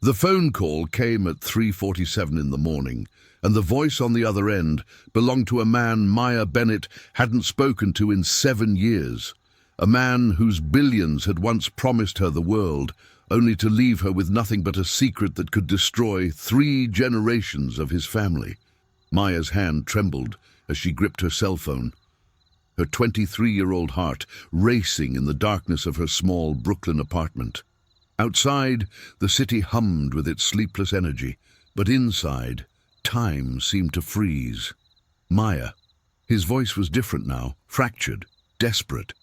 The phone call came at 3:47 in the morning, and the voice on the other end belonged to a man Maya Bennett hadn't spoken to in 7 years. A man whose billions had once promised her the world, only to leave her with nothing but a secret that could destroy 3 generations of his family. Maya's hand trembled as she gripped her cell phone, her 23-year-old heart racing in the darkness of her small Brooklyn apartment. Outside, the city hummed with its sleepless energy, but inside, time seemed to freeze. Maya. His voice was different now, fractured, desperate.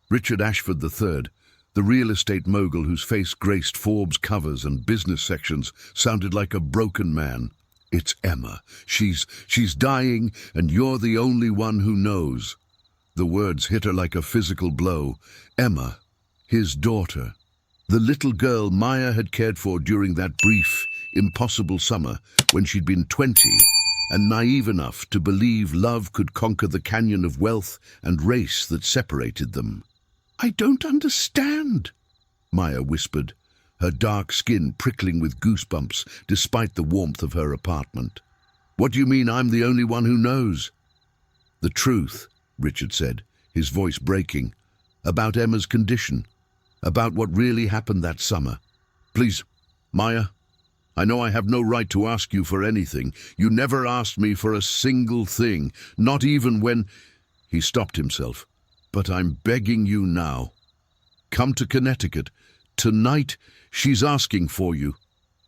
Richard Ashford III, the real estate mogul whose face graced Forbes covers and business sections, sounded like a broken man. "It's Emma. She's dying, and you're the only one who knows." The words hit her like a physical blow. Emma, his daughter. The little girl Maya had cared for during that brief, impossible summer when she'd been 20 and naive enough to believe love could conquer the canyon of wealth and race that separated them. "I don't understand," Maya whispered, her dark skin prickling with goosebumps despite the warmth of her apartment. "What do you mean I'm the only one who knows?" "The truth," Richard said, his voice breaking, "about Emma's condition, about what really happened that summer. Please, Maya, I know I have no right to ask you for anything. You never asked me for a single thing, not even when—" He stopped himself. "But I'm begging you now. Come to Connecticut. Tonight, she's asking for you."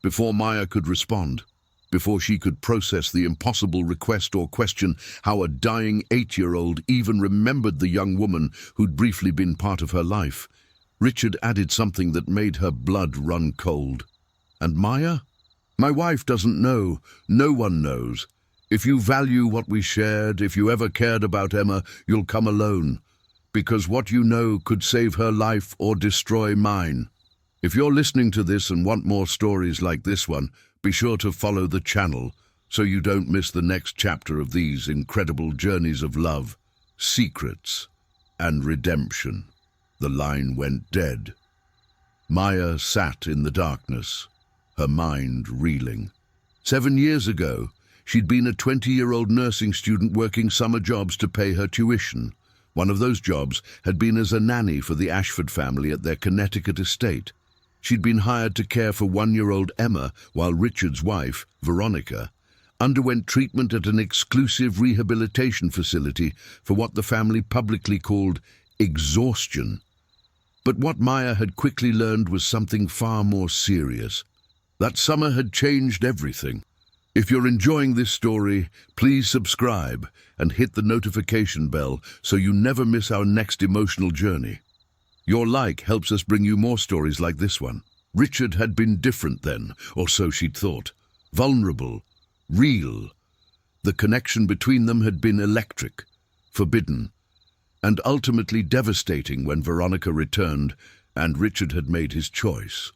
Before Maya could respond, before she could process the impossible request or question how a dying 8-year-old even remembered the young woman who'd briefly been part of her life, Richard added something that made her blood run cold. "And Maya? My wife doesn't know. No one knows. If you value what we shared, if you ever cared about Emma, you'll come alone. Because what you know could save her life or destroy mine. If you're listening to this and want more stories like this one, be sure to follow the channel so you don't miss the next chapter of these incredible journeys of love, secrets, and redemption." The line went dead. Maya sat in the darkness, her mind reeling. 7 years ago, she'd been a 20-year-old nursing student working summer jobs to pay her tuition. One of those jobs had been as a nanny for the Ashford family at their Connecticut estate. She'd been hired to care for 1-year-old Emma while Richard's wife, Veronica, underwent treatment at an exclusive rehabilitation facility for what the family publicly called exhaustion. But what Maya had quickly learned was something far more serious. That summer had changed everything. If you're enjoying this story, please subscribe and hit the notification bell so you never miss our next emotional journey. Your like helps us bring you more stories like this one. Richard had been different then, or so she'd thought. Vulnerable, real. The connection between them had been electric, forbidden, and ultimately devastating when Veronica returned and Richard had made his choice.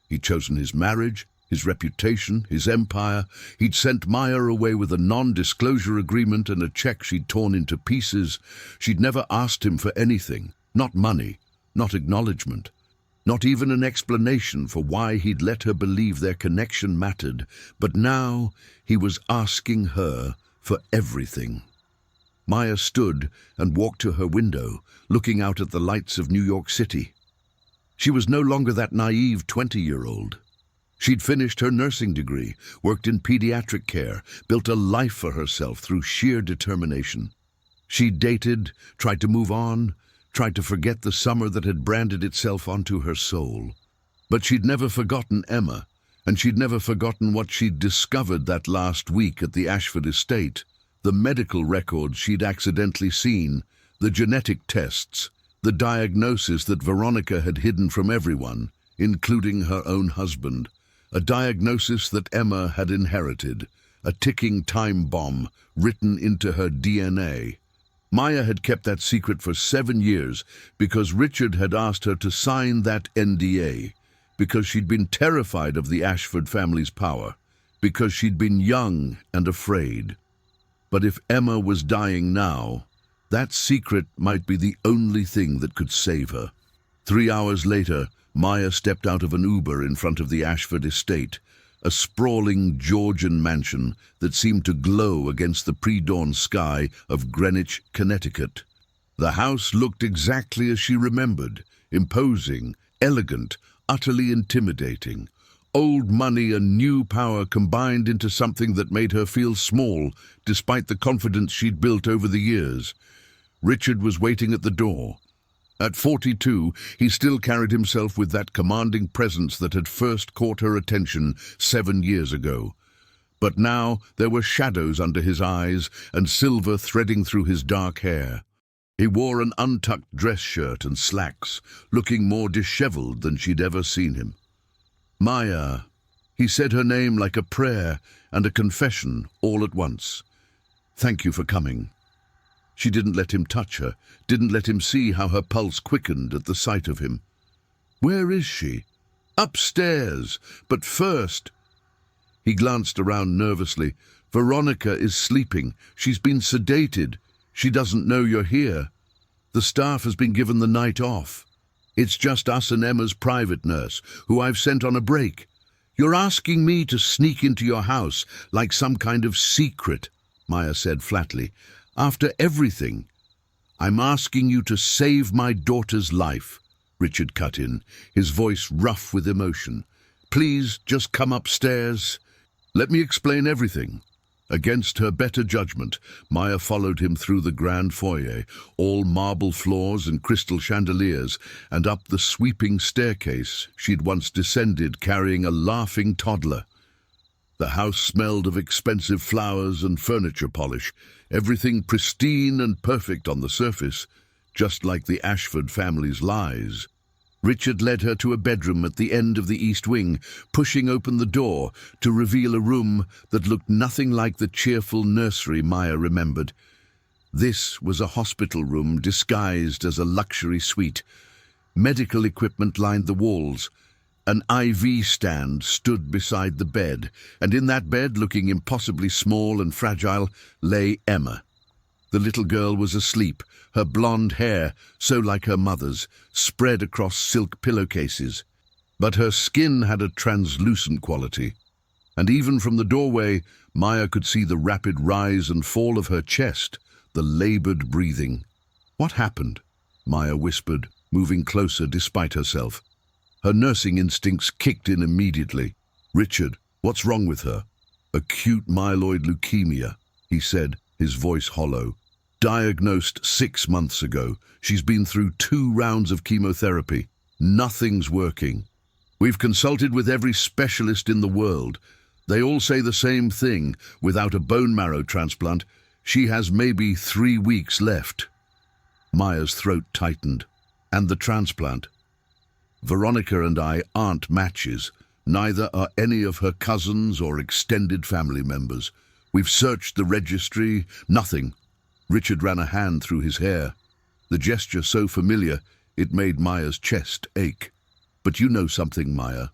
He'd chosen his marriage, his reputation, his empire. He'd sent Maya away with a non-disclosure agreement and a check she'd torn into pieces. She'd never asked him for anything, not money, not acknowledgement, not even an explanation for why he'd let her believe their connection mattered. But now he was asking her for everything. Maya stood and walked to her window, looking out at the lights of New York City. She was no longer that naive 20-year-old. She'd finished her nursing degree, worked in pediatric care, built a life for herself through sheer determination. She'd dated, tried to move on, tried to forget the summer that had branded itself onto her soul. But she'd never forgotten Emma, and she'd never forgotten what she'd discovered that last week at the Ashford estate. The medical records she'd accidentally seen, the genetic tests, the diagnosis that Veronica had hidden from everyone, including her own husband. A diagnosis that Emma had inherited, a ticking time bomb written into her DNA. Maya had kept that secret for 7 years because Richard had asked her to sign that NDA, because she'd been terrified of the Ashford family's power, because she'd been young and afraid. But if Emma was dying now, that secret might be the only thing that could save her. 3 hours later, Maya stepped out of an Uber in front of the Ashford estate, a sprawling Georgian mansion that seemed to glow against the pre-dawn sky of Greenwich, Connecticut. The house looked exactly as she remembered, imposing, elegant, utterly intimidating. Old money and new power combined into something that made her feel small, despite the confidence she'd built over the years. Richard was waiting at the door. At 42, he still carried himself with that commanding presence that had first caught her attention 7 years ago. But now there were shadows under his eyes and silver threading through his dark hair. He wore an untucked dress shirt and slacks, looking more disheveled than she'd ever seen him. Maya. He said her name like a prayer and a confession all at once. Thank you for coming. She didn't let him touch her, didn't let him see how her pulse quickened at the sight of him. Where is she? Upstairs. But first... He glanced around nervously. Veronica is sleeping. She's been sedated. She doesn't know you're here. The staff has been given the night off. It's just us and Emma's private nurse, who I've sent on a break. You're asking me to sneak into your house like some kind of secret, Maya said flatly. After everything. I'm asking you to save my daughter's life, Richard cut in, his voice rough with emotion. Please, just come upstairs. Let me explain everything. Against her better judgment, Maya followed him through the grand foyer, all marble floors and crystal chandeliers, and up the sweeping staircase she'd once descended carrying a laughing toddler. The house smelled of expensive flowers and furniture polish, everything pristine and perfect on the surface, just like the Ashford family's lies. Richard led her to a bedroom at the end of the east wing, pushing open the door to reveal a room that looked nothing like the cheerful nursery Maya remembered. This was a hospital room disguised as a luxury suite. Medical equipment lined the walls. An IV stand stood beside the bed, and in that bed, looking impossibly small and fragile, lay Emma. The little girl was asleep, her blonde hair, so like her mother's, spread across silk pillowcases. But her skin had a translucent quality, and even from the doorway, Maya could see the rapid rise and fall of her chest, the labored breathing. What happened? Maya whispered, moving closer despite herself. Her nursing instincts kicked in immediately. Richard, what's wrong with her? Acute myeloid leukemia, he said, his voice hollow. Diagnosed 6 months ago. She's been through 2 rounds of chemotherapy. Nothing's working. We've consulted with every specialist in the world. They all say the same thing. Without a bone marrow transplant, she has maybe 3 weeks left. Maya's throat tightened. And the transplant? Veronica and I aren't matches. Neither are any of her cousins or extended family members. We've searched the registry. Nothing. Richard ran a hand through his hair. The gesture so familiar, it made Maya's chest ache. But you know something, Maya.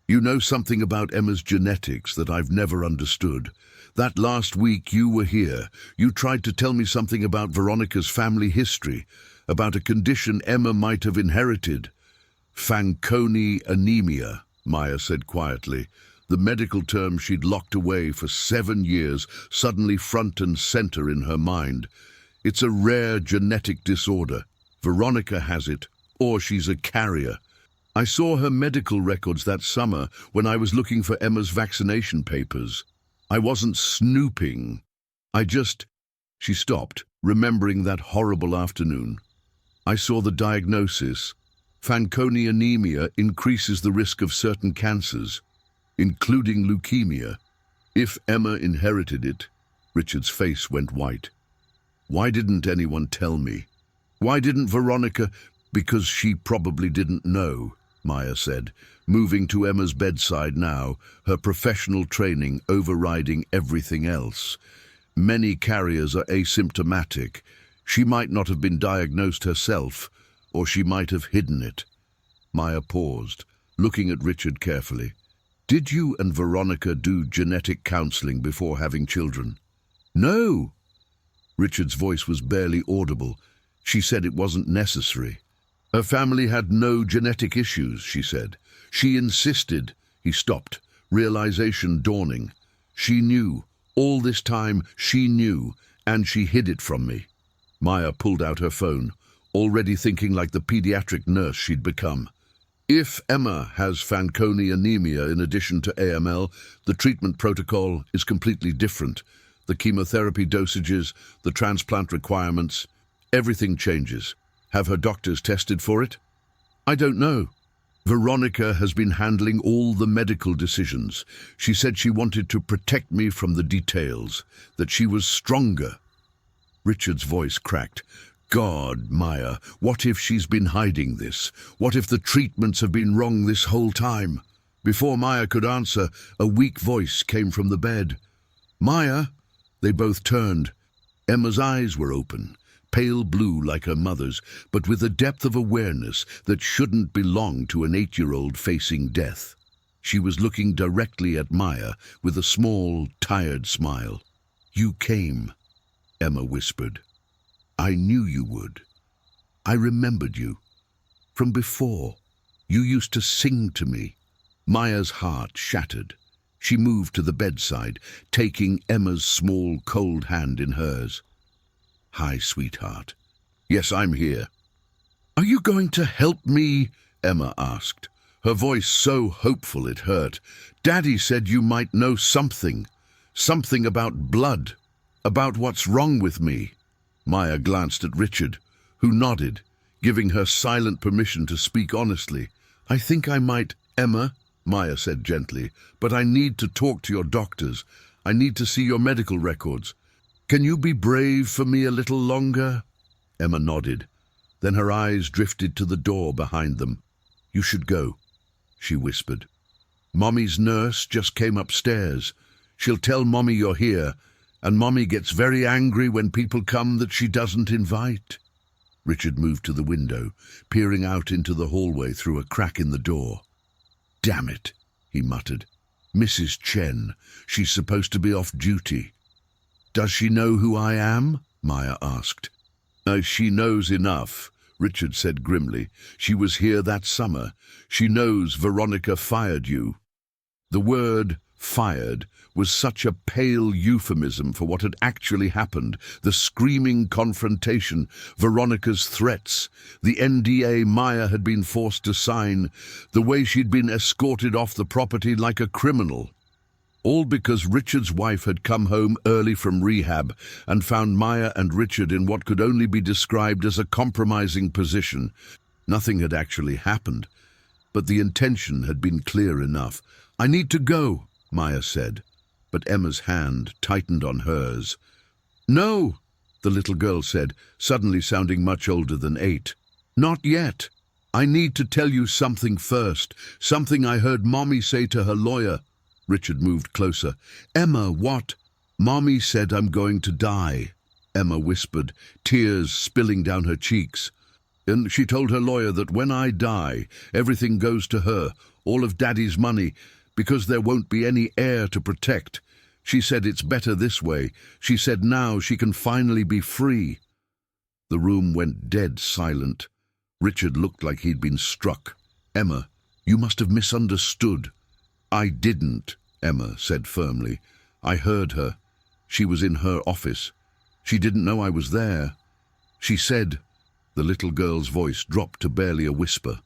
You know something about Emma's genetics that I've never understood. That last week you were here. You tried to tell me something about Veronica's family history, about a condition Emma might have inherited. Fanconi anemia, Maya said quietly. The medical term she'd locked away for 7 years, suddenly front and center in her mind. It's a rare genetic disorder. Veronica has it, or she's a carrier. I saw her medical records that summer when I was looking for Emma's vaccination papers. I wasn't snooping. She stopped, remembering that horrible afternoon. I saw the diagnosis. Fanconi anemia increases the risk of certain cancers, including leukemia. If Emma inherited it, Richard's face went white. Why didn't anyone tell me? Why didn't Veronica? Because she probably didn't know, Maya said, moving to Emma's bedside now, her professional training overriding everything else. Many carriers are asymptomatic. She might not have been diagnosed herself, or she might have hidden it. Maya paused, looking at Richard carefully. Did you and Veronica do genetic counseling before having children? No. Richard's voice was barely audible. She said it wasn't necessary. Her family had no genetic issues, she said. She insisted. He stopped, realization dawning. She knew. All this time, she knew, and she hid it from me. Maya pulled out her phone, already thinking like the pediatric nurse she'd become. If Emma has Fanconi anemia in addition to AML, the treatment protocol is completely different. The chemotherapy dosages, the transplant requirements, everything changes. Have her doctors tested for it? I don't know. Veronica has been handling all the medical decisions. She said she wanted to protect me from the details, that she was stronger. Richard's voice cracked. God, Maya, what if she's been hiding this? What if the treatments have been wrong this whole time? Before Maya could answer, a weak voice came from the bed. Maya! They both turned. Emma's eyes were open, pale blue like her mother's, but with a depth of awareness that shouldn't belong to an 8-year-old facing death. She was looking directly at Maya with a small, tired smile. You came, Emma whispered. I knew you would. I remembered you. From before, you used to sing to me. Maya's heart shattered. She moved to the bedside, taking Emma's small, cold hand in hers. Hi, sweetheart. Yes, I'm here. Are you going to help me? Emma asked, her voice so hopeful it hurt. Daddy said you might know something. Something about blood. About what's wrong with me. Maya glanced at Richard, who nodded, giving her silent permission to speak honestly. I think I might, Emma, Maya said gently, but I need to talk to your doctors. I need to see your medical records. Can you be brave for me a little longer? Emma nodded. Then her eyes drifted to the door behind them. You should go, she whispered. Mommy's nurse just came upstairs. She'll tell Mommy you're here, and Mommy gets very angry when people come that she doesn't invite. Richard moved to the window, peering out into the hallway through a crack in the door. Damn it, he muttered. Mrs. Chen, she's supposed to be off duty. Does she know who I am? Maya asked. She knows enough, Richard said grimly. She was here that summer. She knows Veronica fired you. The word fired was such a pale euphemism for what had actually happened. The screaming confrontation, Veronica's threats, the NDA Maya had been forced to sign, the way she'd been escorted off the property like a criminal. All because Richard's wife had come home early from rehab and found Maya and Richard in what could only be described as a compromising position. Nothing had actually happened, but the intention had been clear enough. I need to go, Maya said, but Emma's hand tightened on hers. No, the little girl said, suddenly sounding much older than 8. Not yet. I need to tell you something first, something I heard Mommy say to her lawyer. Richard moved closer. Emma, what? Mommy said I'm going to die, Emma whispered, tears spilling down her cheeks. And she told her lawyer that when I die, everything goes to her, all of Daddy's money, because there won't be any heir to protect. She said it's better this way. She said now she can finally be free. The room went dead silent. Richard looked like he'd been struck. Emma, you must have misunderstood. I didn't, Emma said firmly. I heard her. She was in her office. She didn't know I was there. She said, the little girl's voice dropped to barely a whisper.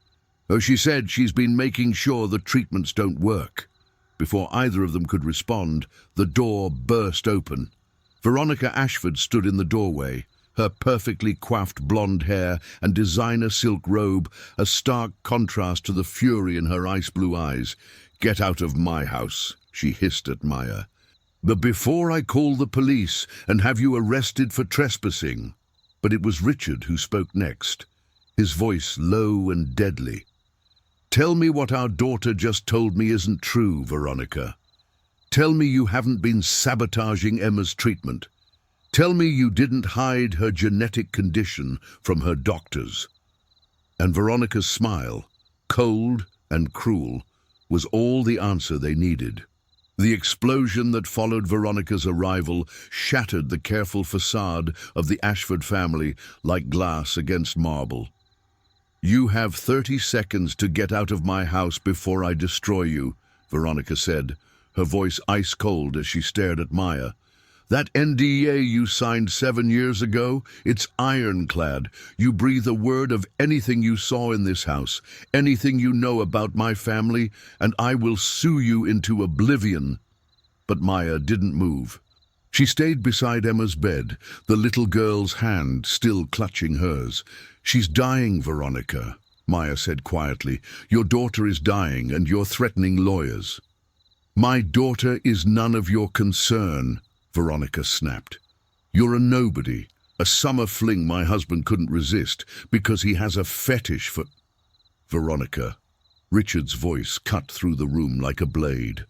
Oh, she said she's been making sure the treatments don't work. Before either of them could respond, the door burst open. Veronica Ashford stood in the doorway, her perfectly coiffed blonde hair and designer silk robe a stark contrast to the fury in her ice-blue eyes. Get out of my house, she hissed at Maya. But before I call the police and have you arrested for trespassing. But it was Richard who spoke next, his voice low and deadly. Tell me what our daughter just told me isn't true, Veronica. Tell me you haven't been sabotaging Emma's treatment. Tell me you didn't hide her genetic condition from her doctors. And Veronica's smile, cold and cruel, was all the answer they needed. The explosion that followed Veronica's arrival shattered the careful facade of the Ashford family like glass against marble. "You have 30 seconds to get out of my house before I destroy you," Veronica said, her voice ice cold as she stared at Maya. "That NDA you signed 7 years ago, it's ironclad. You breathe a word of anything you saw in this house, anything you know about my family, and I will sue you into oblivion." But Maya didn't move. She stayed beside Emma's bed, the little girl's hand still clutching hers. "She's dying, Veronica," Maya said quietly. "Your daughter is dying, and you're threatening lawyers." "My daughter is none of your concern," Veronica snapped. "You're a nobody, a summer fling my husband couldn't resist because he has a fetish for—" "Veronica," Richard's voice cut through the room like a blade.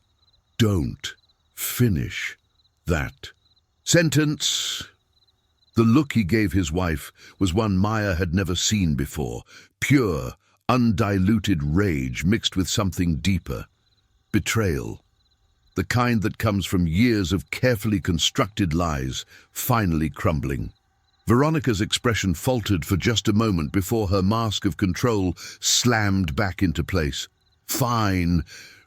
"Don't finish that sentence." The look he gave his wife was one Maya had never seen before. Pure, undiluted rage mixed with something deeper. Betrayal. The kind that comes from years of carefully constructed lies, finally crumbling. Veronica's expression faltered for just a moment before her mask of control slammed back into place. "Fine.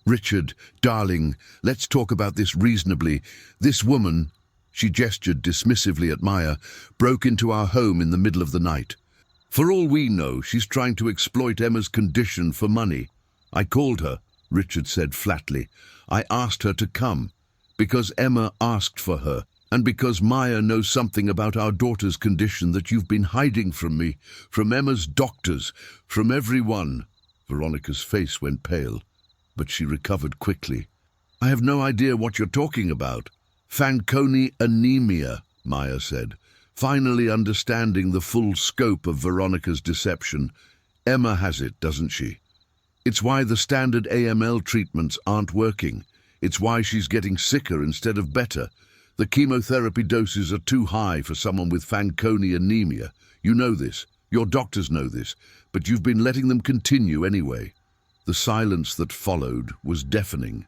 Richard, darling, let's talk about this reasonably. This woman," she gestured dismissively at Maya, "broke into our home in the middle of the night. For all we know, she's trying to exploit Emma's condition for money. I called her," Richard said flatly. "I asked her to come, because Emma asked for her, and because Maya knows something about our daughter's condition that you've been hiding from me, from Emma's doctors, from everyone." Veronica's face went pale, but she recovered quickly. "I have no idea what you're talking about." "Fanconi anemia," Maya said, finally understanding the full scope of Veronica's deception. "Emma has it, doesn't she? It's why the standard AML treatments aren't working. It's why she's getting sicker instead of better. The chemotherapy doses are too high for someone with Fanconi anemia. You know this. Your doctors know this. But you've been letting them continue anyway." The silence that followed was deafening.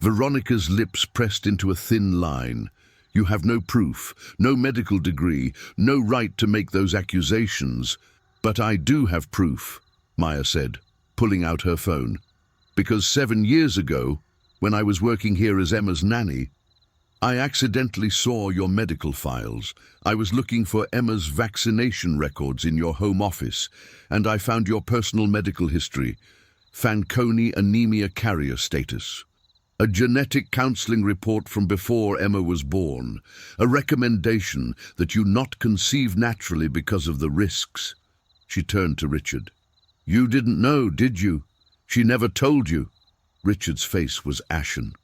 Veronica's lips pressed into a thin line. "You have no proof, no medical degree, no right to make those accusations. But I do have proof," Maya said, pulling out her phone. "Because 7 years ago, when I was working here as Emma's nanny, I accidentally saw your medical files. I was looking for Emma's vaccination records in your home office, and I found your personal medical history, Fanconi anemia carrier status. A genetic counseling report from before Emma was born. A recommendation that you not conceive naturally because of the risks." She turned to Richard. "You didn't know, did you? She never told you?" Richard's face was ashen.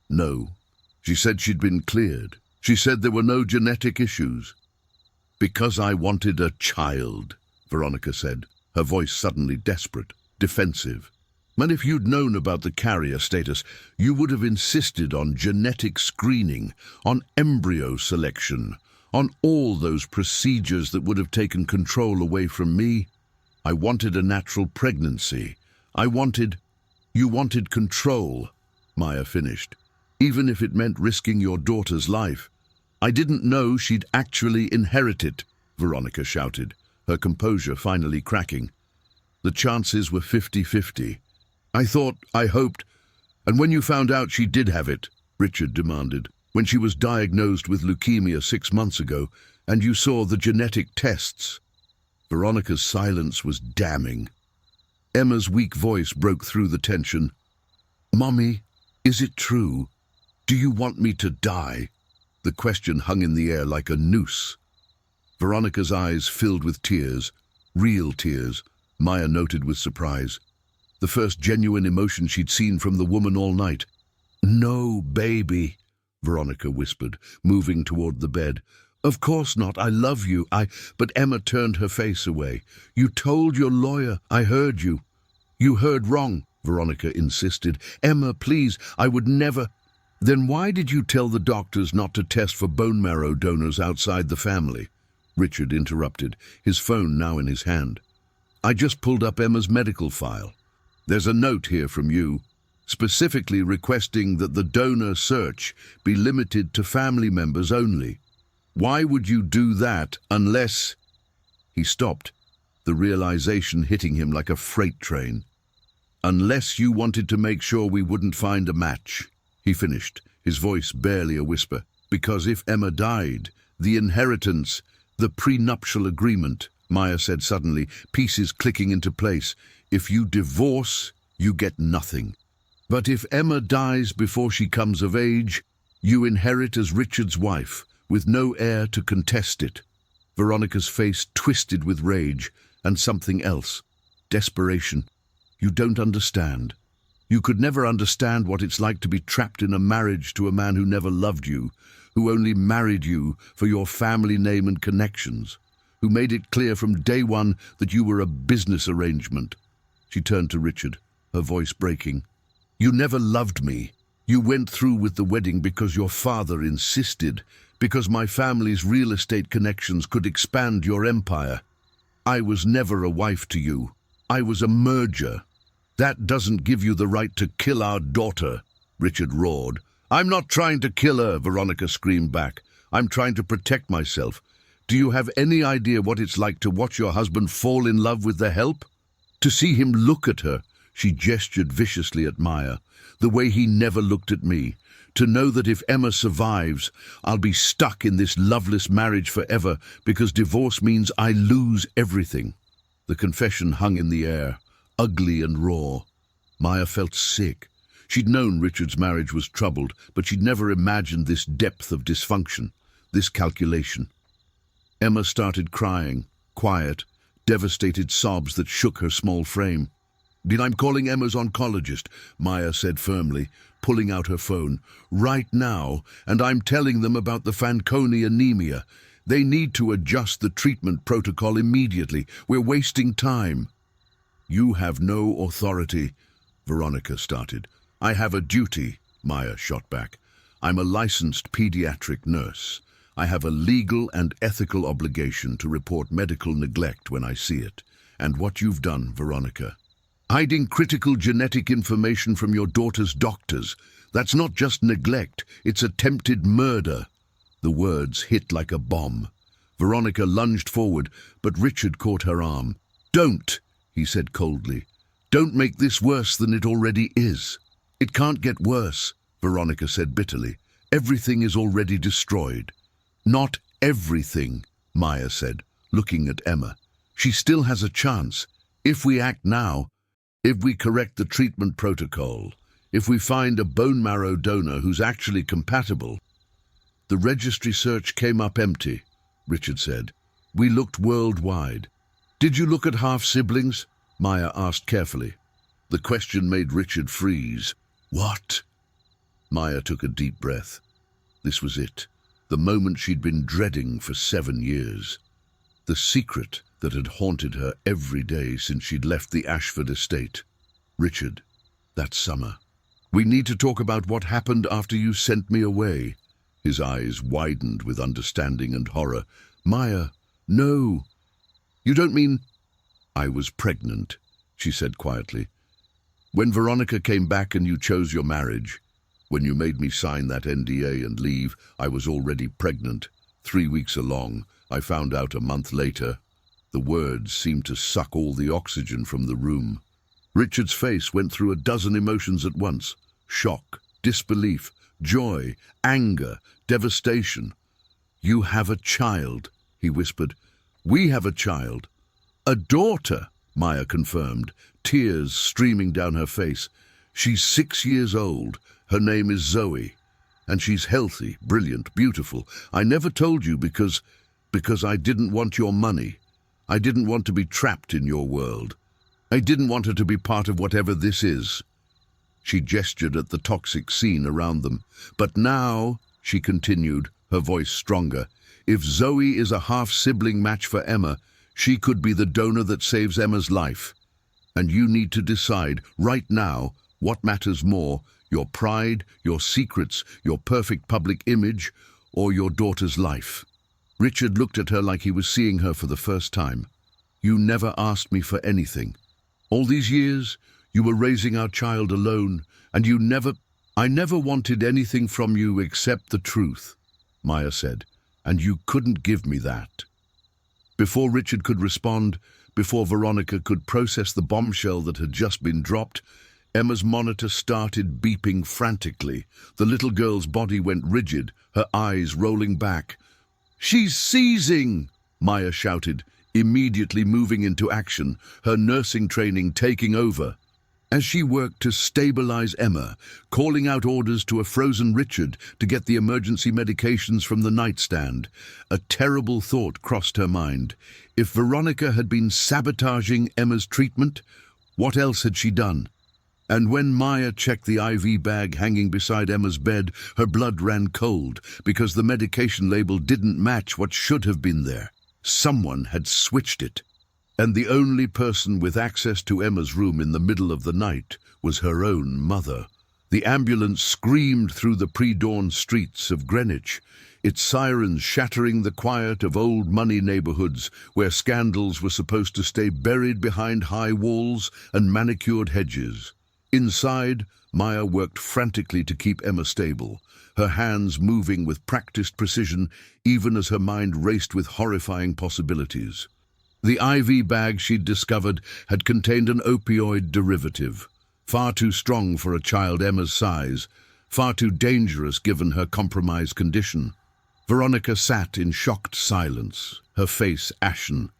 "No. She said she'd been cleared. She said there were no genetic issues." "Because I wanted a child," Veronica said, her voice suddenly desperate, defensive. "And if you'd known about the carrier status, you would have insisted on genetic screening, on embryo selection, on all those procedures that would have taken control away from me. I wanted a natural pregnancy. You wanted control," Maya finished, "even if it meant risking your daughter's life." "I didn't know she'd actually inherit it," Veronica shouted, her composure finally cracking. "The chances were 50-50. I thought, I hoped—" "And when you found out she did have it," Richard demanded, "when she was diagnosed with leukemia 6 months ago, and you saw the genetic tests?" Veronica's silence was damning. Emma's weak voice broke through the tension. "Mommy, is it true? Do you want me to die?" The question hung in the air like a noose. Veronica's eyes filled with tears, real tears, Maya noted with surprise. The first genuine emotion she'd seen from the woman all night. "No, baby," Veronica whispered, moving toward the bed. "Of course not. I love you. But Emma turned her face away. "You told your lawyer. I heard you." "You heard wrong," Veronica insisted. "Emma, please, I would never—" "Then why did you tell the doctors not to test for bone marrow donors outside the family?" Richard interrupted, his phone now in his hand. "I just pulled up Emma's medical file. There's a note here from you, specifically requesting that the donor search be limited to family members only. Why would you do that unless—" He stopped, the realization hitting him like a freight train. "Unless you wanted to make sure we wouldn't find a match," he finished, his voice barely a whisper. "Because if Emma died, the inheritance, the prenuptial agreement," Maya said suddenly, pieces clicking into place. "If you divorce, you get nothing. But if Emma dies before she comes of age, you inherit as Richard's wife, with no heir to contest it." Veronica's face twisted with rage and something else. Desperation. "You don't understand. You could never understand what it's like to be trapped in a marriage to a man who never loved you, who only married you for your family name and connections, who made it clear from day one that you were a business arrangement." She turned to Richard, her voice breaking. "You never loved me. You went through with the wedding because your father insisted, because my family's real estate connections could expand your empire. I was never a wife to you. I was a merger. That doesn't give you the right to kill our daughter," Richard roared. "I'm not trying to kill her," Veronica screamed back. "I'm trying to protect myself. Do you have any idea what it's like to watch your husband fall in love with the help? To see him look at her," she gestured viciously at Maya, "the way he never looked at me. To know that if Emma survives, I'll be stuck in this loveless marriage forever because divorce means I lose everything." The confession hung in the air, ugly and raw. Maya felt sick. She'd known Richard's marriage was troubled, but she'd never imagined this depth of dysfunction, this calculation. Emma started crying, quiet, devastated sobs that shook her small frame. "I'm calling Emma's oncologist," Maya said firmly, pulling out her phone. "Right now, and I'm telling them about the Fanconi anemia. They need to adjust the treatment protocol immediately. We're wasting time." "You have no authority," Veronica started. "I have a duty," Maya shot back. "I'm a licensed pediatric nurse. I have a legal and ethical obligation to report medical neglect when I see it. And what you've done, Veronica, hiding critical genetic information from your daughter's doctors, that's not just neglect, it's attempted murder." The words hit like a bomb. Veronica lunged forward, but Richard caught her arm. "Don't," he said coldly. "Don't make this worse than it already is." "It can't get worse," Veronica said bitterly. "Everything is already destroyed." "Not everything," Maya said, looking at Emma. "She still has a chance. If we act now, if we correct the treatment protocol, if we find a bone marrow donor who's actually compatible." "The registry search came up empty," Richard said. "We looked worldwide." "Did you look at half-siblings?" Maya asked carefully. The question made Richard freeze. "What?" Maya took a deep breath. This was it, the moment she'd been dreading for 7 years. The secret that had haunted her every day since she'd left the Ashford estate. "Richard, that summer. We need to talk about what happened after you sent me away." His eyes widened with understanding and horror. "Maya, no. You don't mean—" "I was pregnant," she said quietly. "When Veronica came back and you chose your marriage, when you made me sign that NDA and leave, I was already pregnant. 3 weeks along, I found out a month later." The words seemed to suck all the oxygen from the room. Richard's face went through a dozen emotions at once. Shock, disbelief, joy, anger, devastation. "You have a child," he whispered. "We have a child." "A daughter," Maya confirmed, tears streaming down her face. "She's 6 years old. Her name is Zoe. And she's healthy, brilliant, beautiful. I never told you because I didn't want your money. I didn't want to be trapped in your world. I didn't want her to be part of whatever this is." She gestured at the toxic scene around them. "But now," she continued, her voice stronger, "if Zoe is a half-sibling match for Emma, she could be the donor that saves Emma's life. And you need to decide, right now, what matters more, your pride, your secrets, your perfect public image, or your daughter's life." Richard looked at her like he was seeing her for the first time. "You never asked me for anything. All these years, you were raising our child alone, and I never wanted anything from you except the truth," Maya said, "and you couldn't give me that." Before Richard could respond, Before Veronica could process the bombshell that had just been dropped, Emma's monitor started beeping frantically. The little girl's body went rigid, her eyes rolling back. "She's seizing!" Maya shouted, immediately moving into action, her nursing training taking over. As she worked to stabilize Emma, calling out orders to a frozen Richard to get the emergency medications from the nightstand, a terrible thought crossed her mind. If Veronica had been sabotaging Emma's treatment, what else had she done? And when Maya checked the IV bag hanging beside Emma's bed, her blood ran cold because the medication label didn't match what should have been there. Someone had switched it. And the only person with access to Emma's room in the middle of the night was her own mother. The ambulance screamed through the pre-dawn streets of Greenwich, its sirens shattering the quiet of old money neighborhoods where scandals were supposed to stay buried behind high walls and manicured hedges. Inside, Maya worked frantically to keep Emma stable, her hands moving with practiced precision even as her mind raced with horrifying possibilities. The IV bag she'd discovered had contained an opioid derivative, far too strong for a child Emma's size, far too dangerous given her compromised condition. Veronica sat in shocked silence, her face ashen,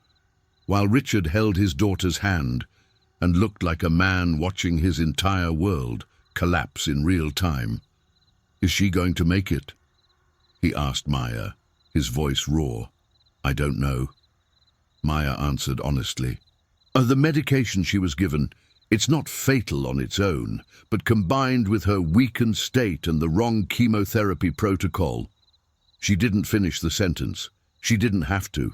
while Richard held his daughter's hand and looked like a man watching his entire world collapse in real time. "Is she going to make it?" he asked Maya, his voice raw. "I don't know," Maya answered honestly. The medication she was given, it's not fatal on its own, but combined with her weakened state and the wrong chemotherapy protocol." She didn't finish the sentence. She didn't have to.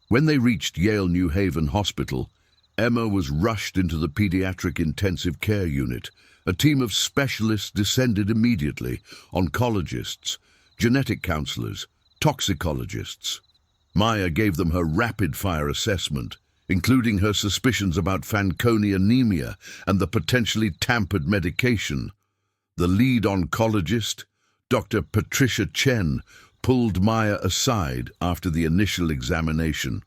When they reached Yale New Haven Hospital, Emma was rushed into the pediatric intensive care unit. A team of specialists descended immediately, oncologists, genetic counselors, toxicologists. Maya gave them her rapid-fire assessment, including her suspicions about Fanconi anemia and the potentially tampered medication. The lead oncologist, Dr. Patricia Chen, pulled Maya aside after the initial examination.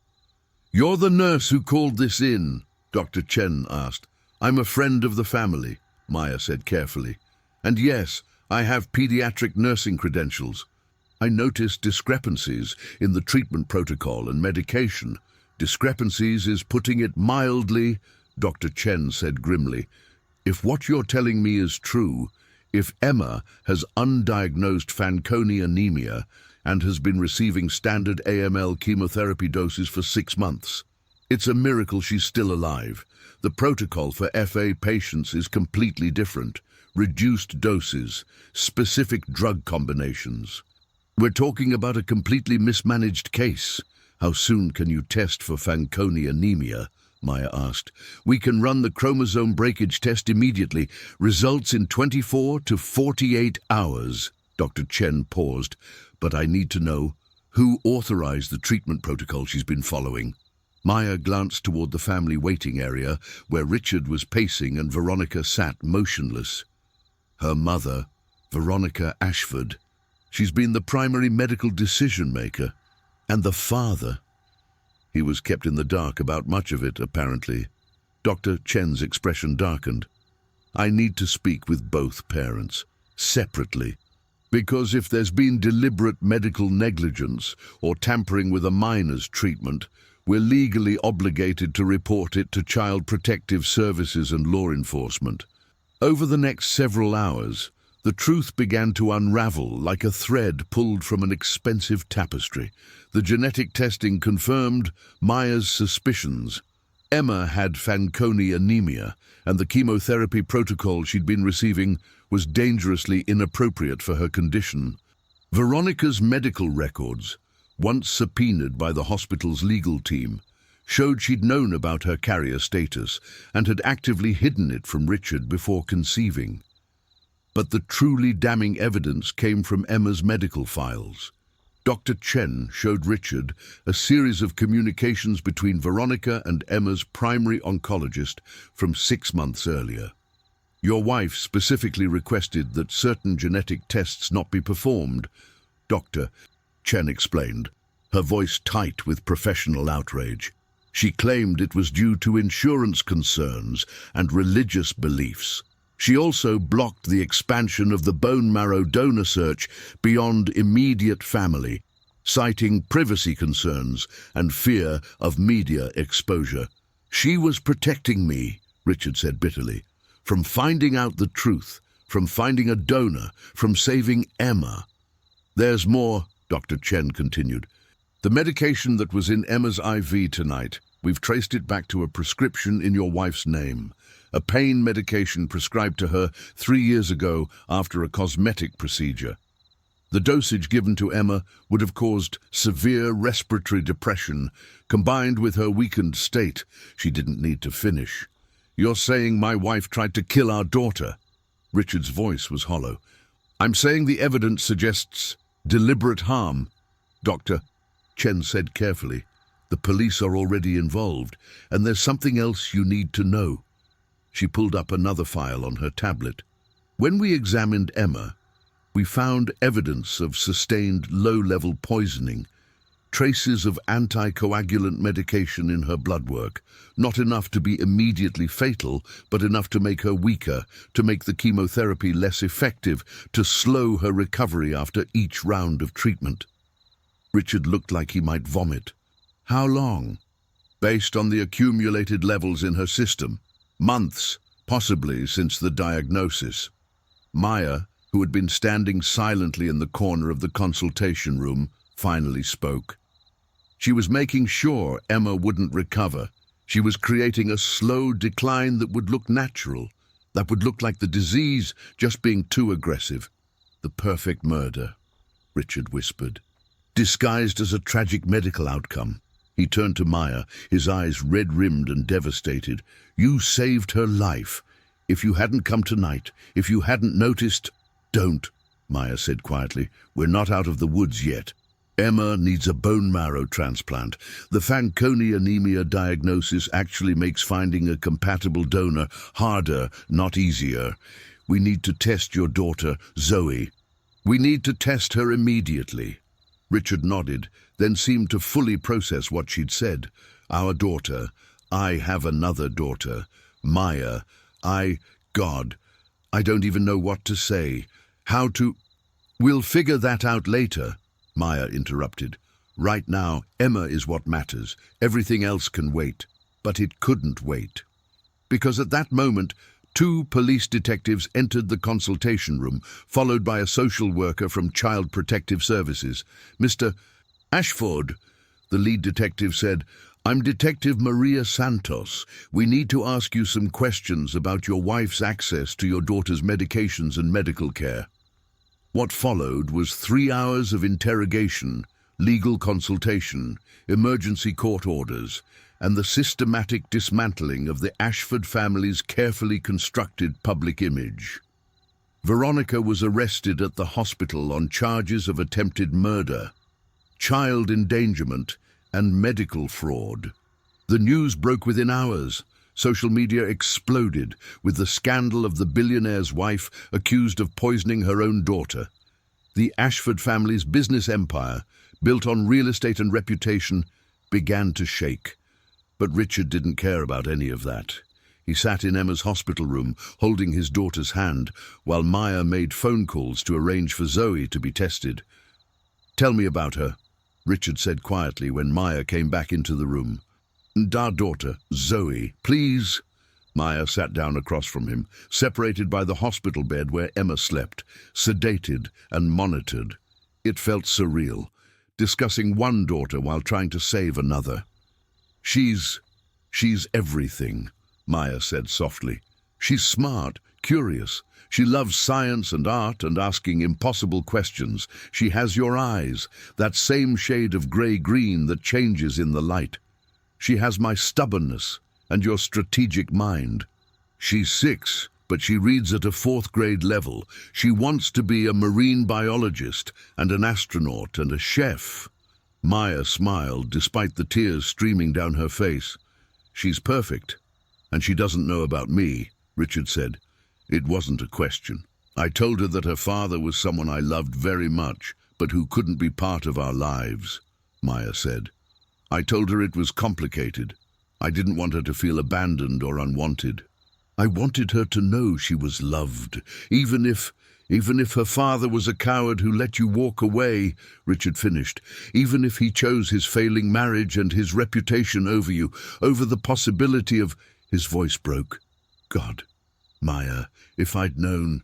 "You're the nurse who called this in?" Dr. Chen asked. "I'm a friend of the family," Maya said carefully. "And yes, I have pediatric nursing credentials. I noticed discrepancies in the treatment protocol and medication." "Discrepancies is putting it mildly," Dr. Chen said grimly. "If what you're telling me is true, if Emma has undiagnosed Fanconi anemia and has been receiving standard AML chemotherapy doses for 6 months, it's a miracle she's still alive. The protocol for FA patients is completely different. Reduced doses, specific drug combinations. We're talking about a completely mismanaged case. How soon can you test for Fanconi anemia?" Maya asked. "We can run the chromosome breakage test immediately. Results in 24 to 48 hours. Dr. Chen paused. "But I need to know who authorized the treatment protocol she's been following." Maya glanced toward the family waiting area where Richard was pacing and Veronica sat motionless. "Her mother, Veronica Ashford. She's been the primary medical decision-maker. And the father." He was kept in the dark about much of it, apparently. Dr. Chen's expression darkened. "I need to speak with both parents, separately. Because if there's been deliberate medical negligence or tampering with a minor's treatment, we're legally obligated to report it to Child Protective Services and law enforcement." Over the next several hours, the truth began to unravel like a thread pulled from an expensive tapestry. The genetic testing confirmed Maya's suspicions. Emma had Fanconi anemia, and the chemotherapy protocol she'd been receiving was dangerously inappropriate for her condition. Veronica's medical records, once subpoenaed by the hospital's legal team, showed she'd known about her carrier status and had actively hidden it from Richard before conceiving. But the truly damning evidence came from Emma's medical files. Dr. Chen showed Richard a series of communications between Veronica and Emma's primary oncologist from 6 months earlier. "Your wife specifically requested that certain genetic tests not be performed," Dr. Chen explained, her voice tight with professional outrage. She claimed it was due to insurance concerns and religious beliefs. She also blocked the expansion of the bone marrow donor search beyond immediate family, citing privacy concerns and fear of media exposure. She was protecting me, Richard said bitterly, from finding out the truth, from finding a donor, from saving Emma. There's more, Dr. Chen continued. The medication that was in Emma's IV tonight, we've traced it back to a prescription in your wife's name. A pain medication prescribed to her 3 years ago after a cosmetic procedure. The dosage given to Emma would have caused severe respiratory depression, combined with her weakened state. She didn't need to finish. You're saying my wife tried to kill our daughter? Richard's voice was hollow. I'm saying the evidence suggests deliberate harm. Doctor, Chen said carefully, the police are already involved, and there's something else you need to know. She pulled up another file on her tablet. When we examined Emma, we found evidence of sustained low-level poisoning, traces of anticoagulant medication in her blood work, not enough to be immediately fatal, but enough to make her weaker, to make the chemotherapy less effective, to slow her recovery after each round of treatment. Richard looked like he might vomit. How long? Based on the accumulated levels in her system. Months, possibly since the diagnosis. Maya, who had been standing silently in the corner of the consultation room, finally spoke. She was making sure Emma wouldn't recover. She was creating a slow decline that would look natural, that would look like the disease just being too aggressive. The perfect murder, Richard whispered, disguised as a tragic medical outcome. He turned to Maya, his eyes red-rimmed and devastated. You saved her life. If you hadn't come tonight, if you hadn't noticed... Don't, Maya said quietly. We're not out of the woods yet. Emma needs a bone marrow transplant. The Fanconi anemia diagnosis actually makes finding a compatible donor harder, not easier. We need to test your daughter, Zoe. We need to test her immediately. Richard nodded, then seemed to fully process what she'd said. Our daughter. I have another daughter. Maya. God. I don't even know what to say. How to... We'll figure that out later, Maya interrupted. Right now, Emma is what matters. Everything else can wait. But it couldn't wait. Because at that moment, 2 police detectives entered the consultation room, followed by a social worker from Child Protective Services. Mr. Ashford, the lead detective said, I'm Detective Maria Santos. We need to ask you some questions about your wife's access to your daughter's medications and medical care. What followed was 3 hours of interrogation, legal consultation, emergency court orders, and the systematic dismantling of the Ashford family's carefully constructed public image. Veronica was arrested at the hospital on charges of attempted murder, child endangerment, and medical fraud. The news broke within hours. Social media exploded with the scandal of the billionaire's wife accused of poisoning her own daughter. The Ashford family's business empire, built on real estate and reputation, began to shake. But Richard didn't care about any of that. He sat in Emma's hospital room, holding his daughter's hand, while Maya made phone calls to arrange for Zoe to be tested. Tell me about her, Richard said quietly when Maya came back into the room. Our daughter, Zoe, please. Maya sat down across from him, separated by the hospital bed where Emma slept, sedated and monitored. It felt surreal, discussing one daughter while trying to save another. She's everything, Maya said softly. She's smart, curious. She loves science and art and asking impossible questions. She has your eyes, that same shade of grey-green that changes in the light. She has my stubbornness and your strategic mind. She's 6, but she reads at a 4th grade level. She wants to be a marine biologist and an astronaut and a chef. Maya smiled despite the tears streaming down her face. She's perfect, and she doesn't know about me, Richard said. It wasn't a question. I told her that her father was someone I loved very much, but who couldn't be part of our lives, Maya said. I told her it was complicated, I didn't want her to feel abandoned or unwanted. I wanted her to know she was loved, even if her father was a coward who let you walk away, Richard finished, even if he chose his failing marriage and his reputation over you, over the possibility of... His voice broke. God, Maya, if I'd known...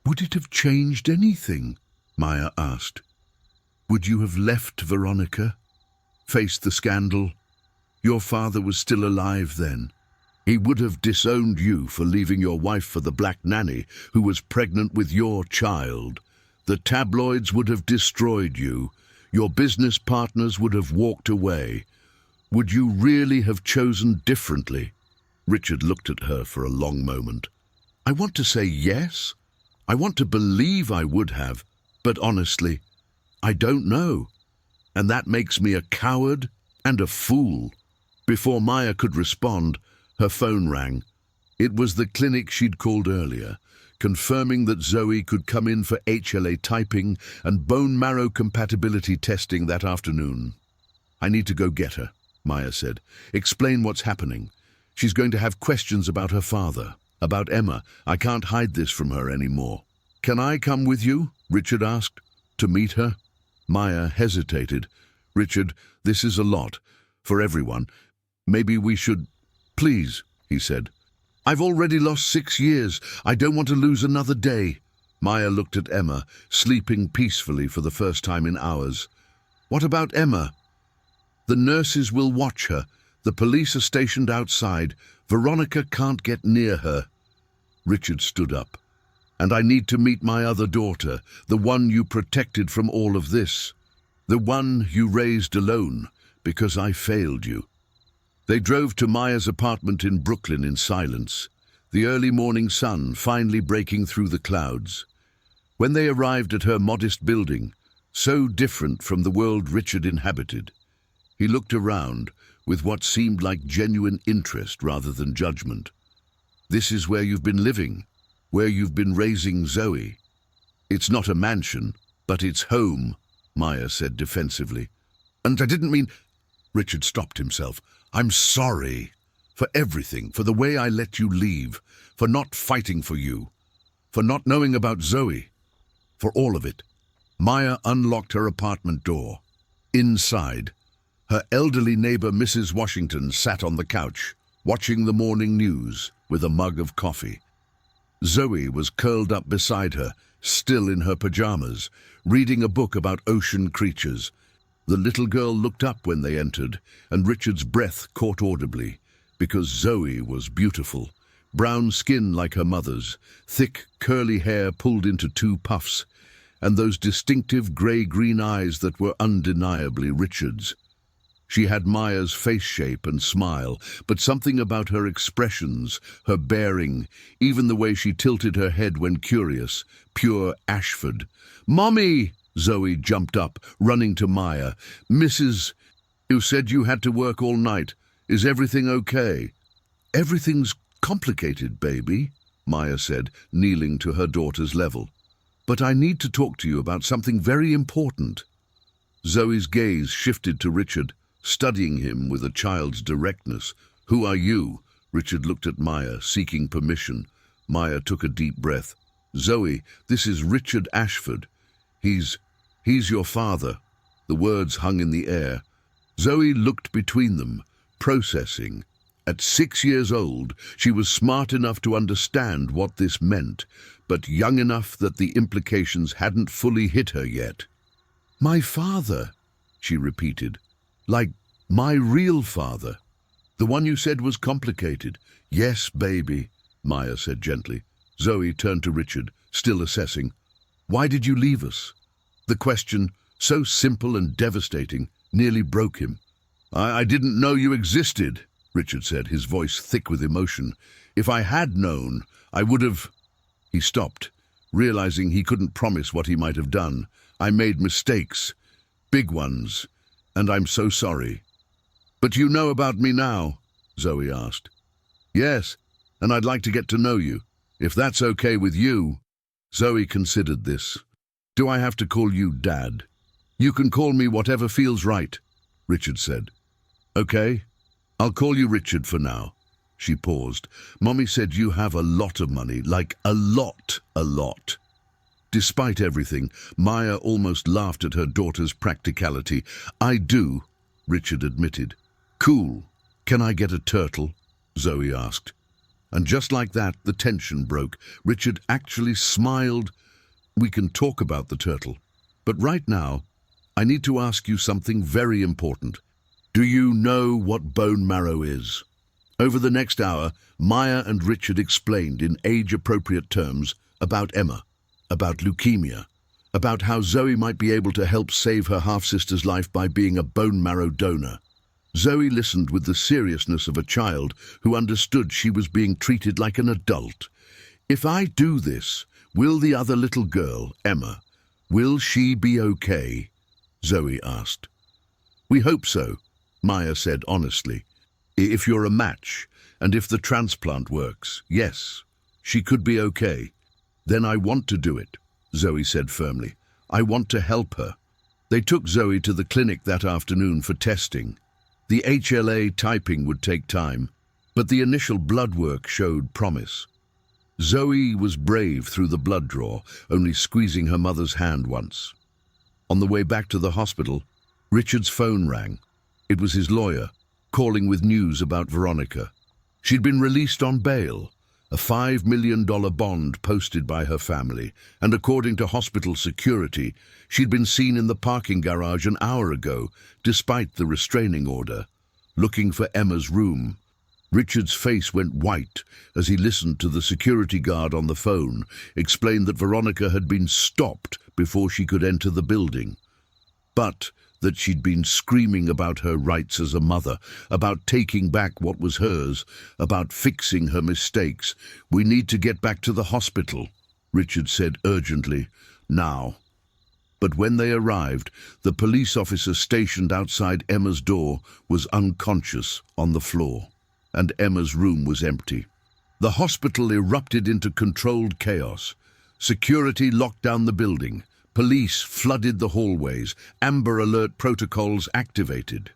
Would it have changed anything? Maya asked. Would you have left Veronica? Faced the scandal? Your father was still alive then. He would have disowned you for leaving your wife for the black nanny who was pregnant with your child. The tabloids would have destroyed you. Your business partners would have walked away. Would you really have chosen differently? Richard looked at her for a long moment. I want to say yes. I want to believe I would have, but honestly, I don't know. And that makes me a coward and a fool. Before Maya could respond, her phone rang. It was the clinic she'd called earlier, confirming that Zoe could come in for HLA typing and bone marrow compatibility testing that afternoon. I need to go get her, Maya said. Explain what's happening. She's going to have questions about her father, about Emma. I can't hide this from her anymore. Can I come with you? Richard asked. To meet her? Maya hesitated. Richard, this is a lot. For everyone. Maybe we should... Please, he said. I've already lost 6 years. I don't want to lose another day. Maya looked at Emma, sleeping peacefully for the first time in hours. What about Emma? The nurses will watch her. The police are stationed outside. Veronica can't get near her. Richard stood up. And I need to meet my other daughter, the one you protected from all of this. The one you raised alone, because I failed you. They drove to Maya's apartment in Brooklyn in silence, the early morning sun finally breaking through the clouds. When they arrived at her modest building, so different from the world Richard inhabited, he looked around with what seemed like genuine interest rather than judgment. This is where you've been living, where you've been raising Zoe. It's not a mansion, but it's home, Maya said defensively. And I didn't mean... Richard stopped himself. I'm sorry for everything, for the way I let you leave, for not fighting for you, for not knowing about Zoe, for all of it. Maya unlocked her apartment door. Inside, her elderly neighbor Mrs. Washington sat on the couch, watching the morning news with a mug of coffee. Zoe was curled up beside her, still in her pajamas, reading a book about ocean creatures. The little girl looked up when they entered, and Richard's breath caught audibly, because Zoe was beautiful. Brown skin like her mother's, thick curly hair pulled into 2 puffs, and those distinctive grey-green eyes that were undeniably Richard's. She had Maya's face shape and smile, but something about her expressions, her bearing, even the way she tilted her head when curious, pure Ashford. "Mommy!" Zoe jumped up, running to Maya. "Mrs. You said you had to work all night. Is everything okay?" "Everything's complicated, baby," Maya said, kneeling to her daughter's level. "But I need to talk to you about something very important." Zoe's gaze shifted to Richard, studying him with a child's directness. "Who are you?" Richard looked at Maya, seeking permission. Maya took a deep breath. "Zoe, this is Richard Ashford. He's your father." The words hung in the air. Zoe looked between them, processing. At 6 years old, she was smart enough to understand what this meant, but young enough that the implications hadn't fully hit her yet. "My father," she repeated. "Like my real father. The one you said was complicated." "Yes, baby," Maya said gently. Zoe turned to Richard, still assessing. "Why did you leave us?" The question, so simple and devastating, nearly broke him. I didn't know you existed," Richard said, his voice thick with emotion. "If I had known, I would have..." He stopped, realizing he couldn't promise what he might have done. "I made mistakes, big ones, and I'm so sorry." "But you know about me now?" Zoe asked. "Yes, and I'd like to get to know you, if that's okay with you." Zoe considered this. "Do I have to call you Dad?" "You can call me whatever feels right," Richard said. "Okay, I'll call you Richard for now. She paused. Mommy said you have a lot of money, like a lot. Despite everything, Maya almost laughed at her daughter's practicality. I do, Richard admitted. Cool. Can I get a turtle? Zoe asked. And just like that, the tension broke. Richard actually smiled. We can talk about the turtle. But right now, I need to ask you something very important. Do you know what bone marrow is? Over the next hour, Maya and Richard explained in age-appropriate terms about Emma, about leukemia, about how Zoe might be able to help save her half-sister's life by being a bone marrow donor. Zoe listened with the seriousness of a child who understood she was being treated like an adult. If I do this, will the other little girl, Emma, will she be okay? Zoe asked. We hope so, Maya said honestly. If you're a match, and if the transplant works, yes, she could be okay. Then I want to do it, Zoe said firmly. I want to help her. They took Zoe to the clinic that afternoon for testing. The HLA typing would take time, but the initial blood work showed promise. Zoe was brave through the blood draw, only squeezing her mother's hand once. On the way back to the hospital, Richard's phone rang. It was his lawyer, calling with news about Veronica. She'd been released on bail, a $5 million bond posted by her family, and according to hospital security, she'd been seen in the parking garage an hour ago, despite the restraining order, looking for Emma's room. Richard's face went white as he listened to the security guard on the phone explain that Veronica had been stopped before she could enter the building, but that she'd been screaming about her rights as a mother, about taking back what was hers, about fixing her mistakes. We need to get back to the hospital, Richard said urgently, now. But when they arrived, the police officer stationed outside Emma's door was unconscious on the floor, and Emma's room was empty. The hospital erupted into controlled chaos. Security locked down the building. Police flooded the hallways, Amber Alert protocols activated.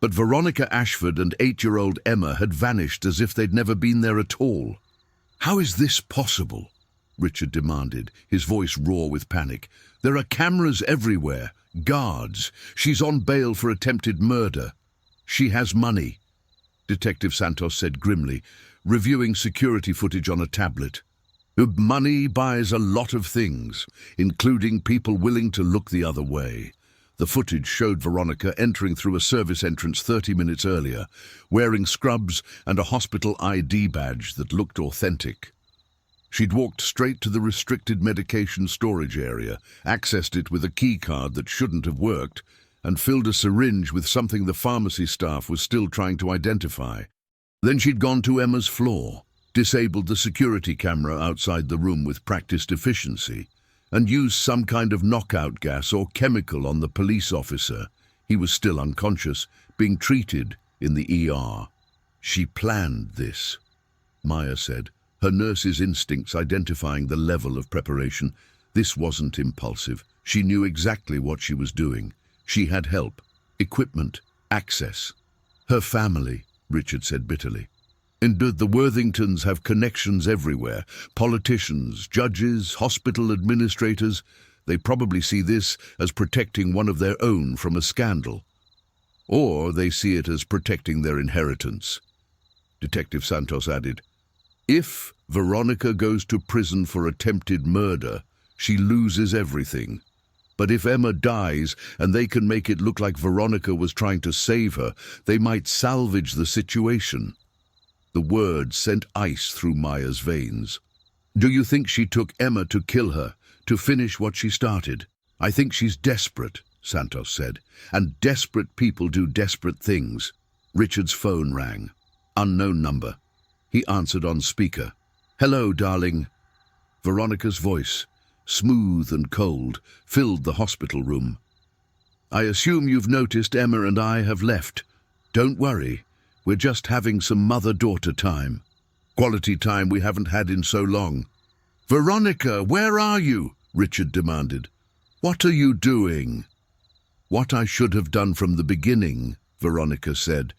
But Veronica Ashford and 8-year-old Emma had vanished as if they'd never been there at all. How is this possible? Richard demanded, his voice raw with panic. There are cameras everywhere, guards. She's on bail for attempted murder. She has money, Detective Santos said grimly, reviewing security footage on a tablet. Money buys a lot of things, including people willing to look the other way. The footage showed Veronica entering through a service entrance 30 minutes earlier, wearing scrubs and a hospital ID badge that looked authentic. She'd walked straight to the restricted medication storage area, accessed it with a key card that shouldn't have worked, and filled a syringe with something the pharmacy staff was still trying to identify. Then she'd gone to Emma's floor, disabled the security camera outside the room with practiced efficiency, and used some kind of knockout gas or chemical on the police officer. He was still unconscious, being treated in the ER. She planned this, Maya said, her nurse's instincts identifying the level of preparation. This wasn't impulsive. She knew exactly what she was doing. She had help, equipment, access. Her family, Richard said bitterly. And the Worthingtons have connections everywhere. Politicians, judges, hospital administrators. They probably see this as protecting one of their own from a scandal. Or they see it as protecting their inheritance. Detective Santos added, if Veronica goes to prison for attempted murder, she loses everything. But if Emma dies and they can make it look like Veronica was trying to save her, they might salvage the situation. The words sent ice through Maya's veins. Do you think she took Emma to kill her, to finish what she started? I think she's desperate, Santos said, and desperate people do desperate things. Richard's phone rang. Unknown number. He answered on speaker. Hello, darling. Veronica's voice, smooth and cold, filled the hospital room. I assume you've noticed Emma and I have left. Don't worry. We're just having some mother-daughter time. Quality time we haven't had in so long. Veronica, where are you? Richard demanded. What are you doing? What I should have done from the beginning, Veronica said.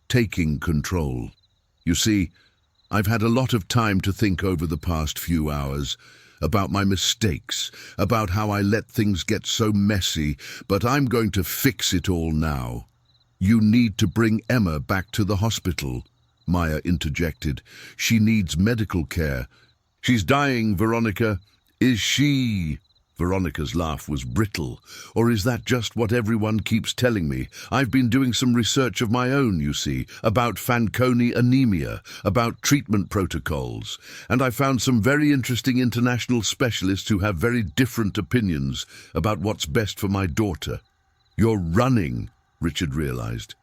taking control. You see, I've had a lot of time to think over the past few hours about my mistakes, about how I let things get so messy, but I'm going to fix it all now. You need to bring Emma back to the hospital, Maya interjected. She needs medical care. She's dying, Veronica. Is she? Veronica's laugh was brittle. Or is that just what everyone keeps telling me? I've been doing some research of my own, you see, about Fanconi anemia, about treatment protocols, and I found some very interesting international specialists who have very different opinions about what's best for my daughter. You're running, Richard realized.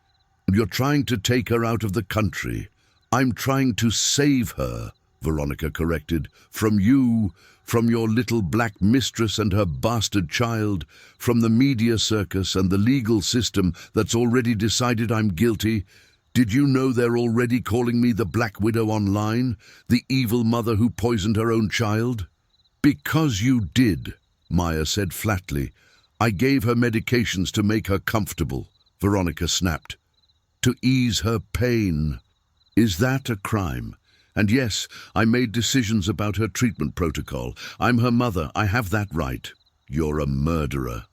You're trying to take her out of the country. I'm trying to save her, Veronica corrected, from you, from your little black mistress and her bastard child, from the media circus and the legal system that's already decided I'm guilty. Did you know they're already calling me the Black Widow online, the evil mother who poisoned her own child? Because you did, Maya said flatly. I gave her medications to make her comfortable, Veronica snapped. To ease her pain. Is that a crime? And yes, I made decisions about her treatment protocol. I'm her mother. I have that right. You're a murderer,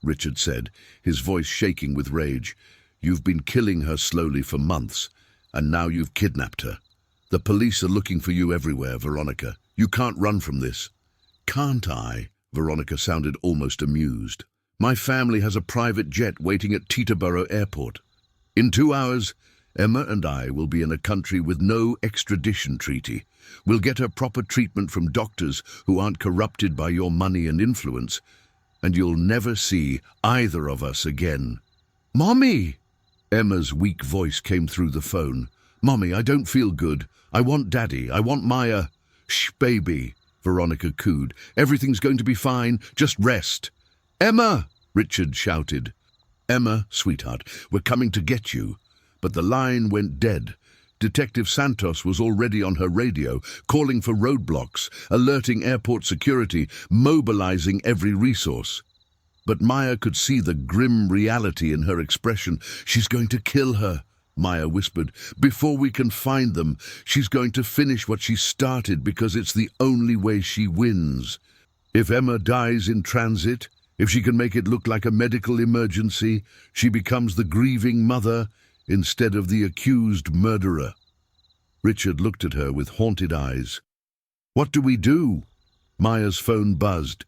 Richard said, his voice shaking with rage. You've been killing her slowly for months, and now you've kidnapped her. The police are looking for you everywhere, Veronica. You can't run from this. Can't I? Veronica sounded almost amused. My family has a private jet waiting at Teterboro Airport. In 2 hours, Emma and I will be in a country with no extradition treaty. We'll get her proper treatment from doctors who aren't corrupted by your money and influence, and you'll never see either of us again. Mommy! Emma's weak voice came through the phone. Mommy, I don't feel good. I want Daddy. I want Maya. Shh, baby, Veronica cooed. Everything's going to be fine. Just rest. Emma! Richard shouted. Emma, sweetheart, we're coming to get you. But the line went dead. Detective Santos was already on her radio, calling for roadblocks, alerting airport security, mobilizing every resource. But Maya could see the grim reality in her expression. She's going to kill her, Maya whispered. Before we can find them, she's going to finish what she started because it's the only way she wins. If Emma dies in transit, if she can make it look like a medical emergency, she becomes the grieving mother instead of the accused murderer. Richard looked at her with haunted eyes. What do we do? Maya's phone buzzed.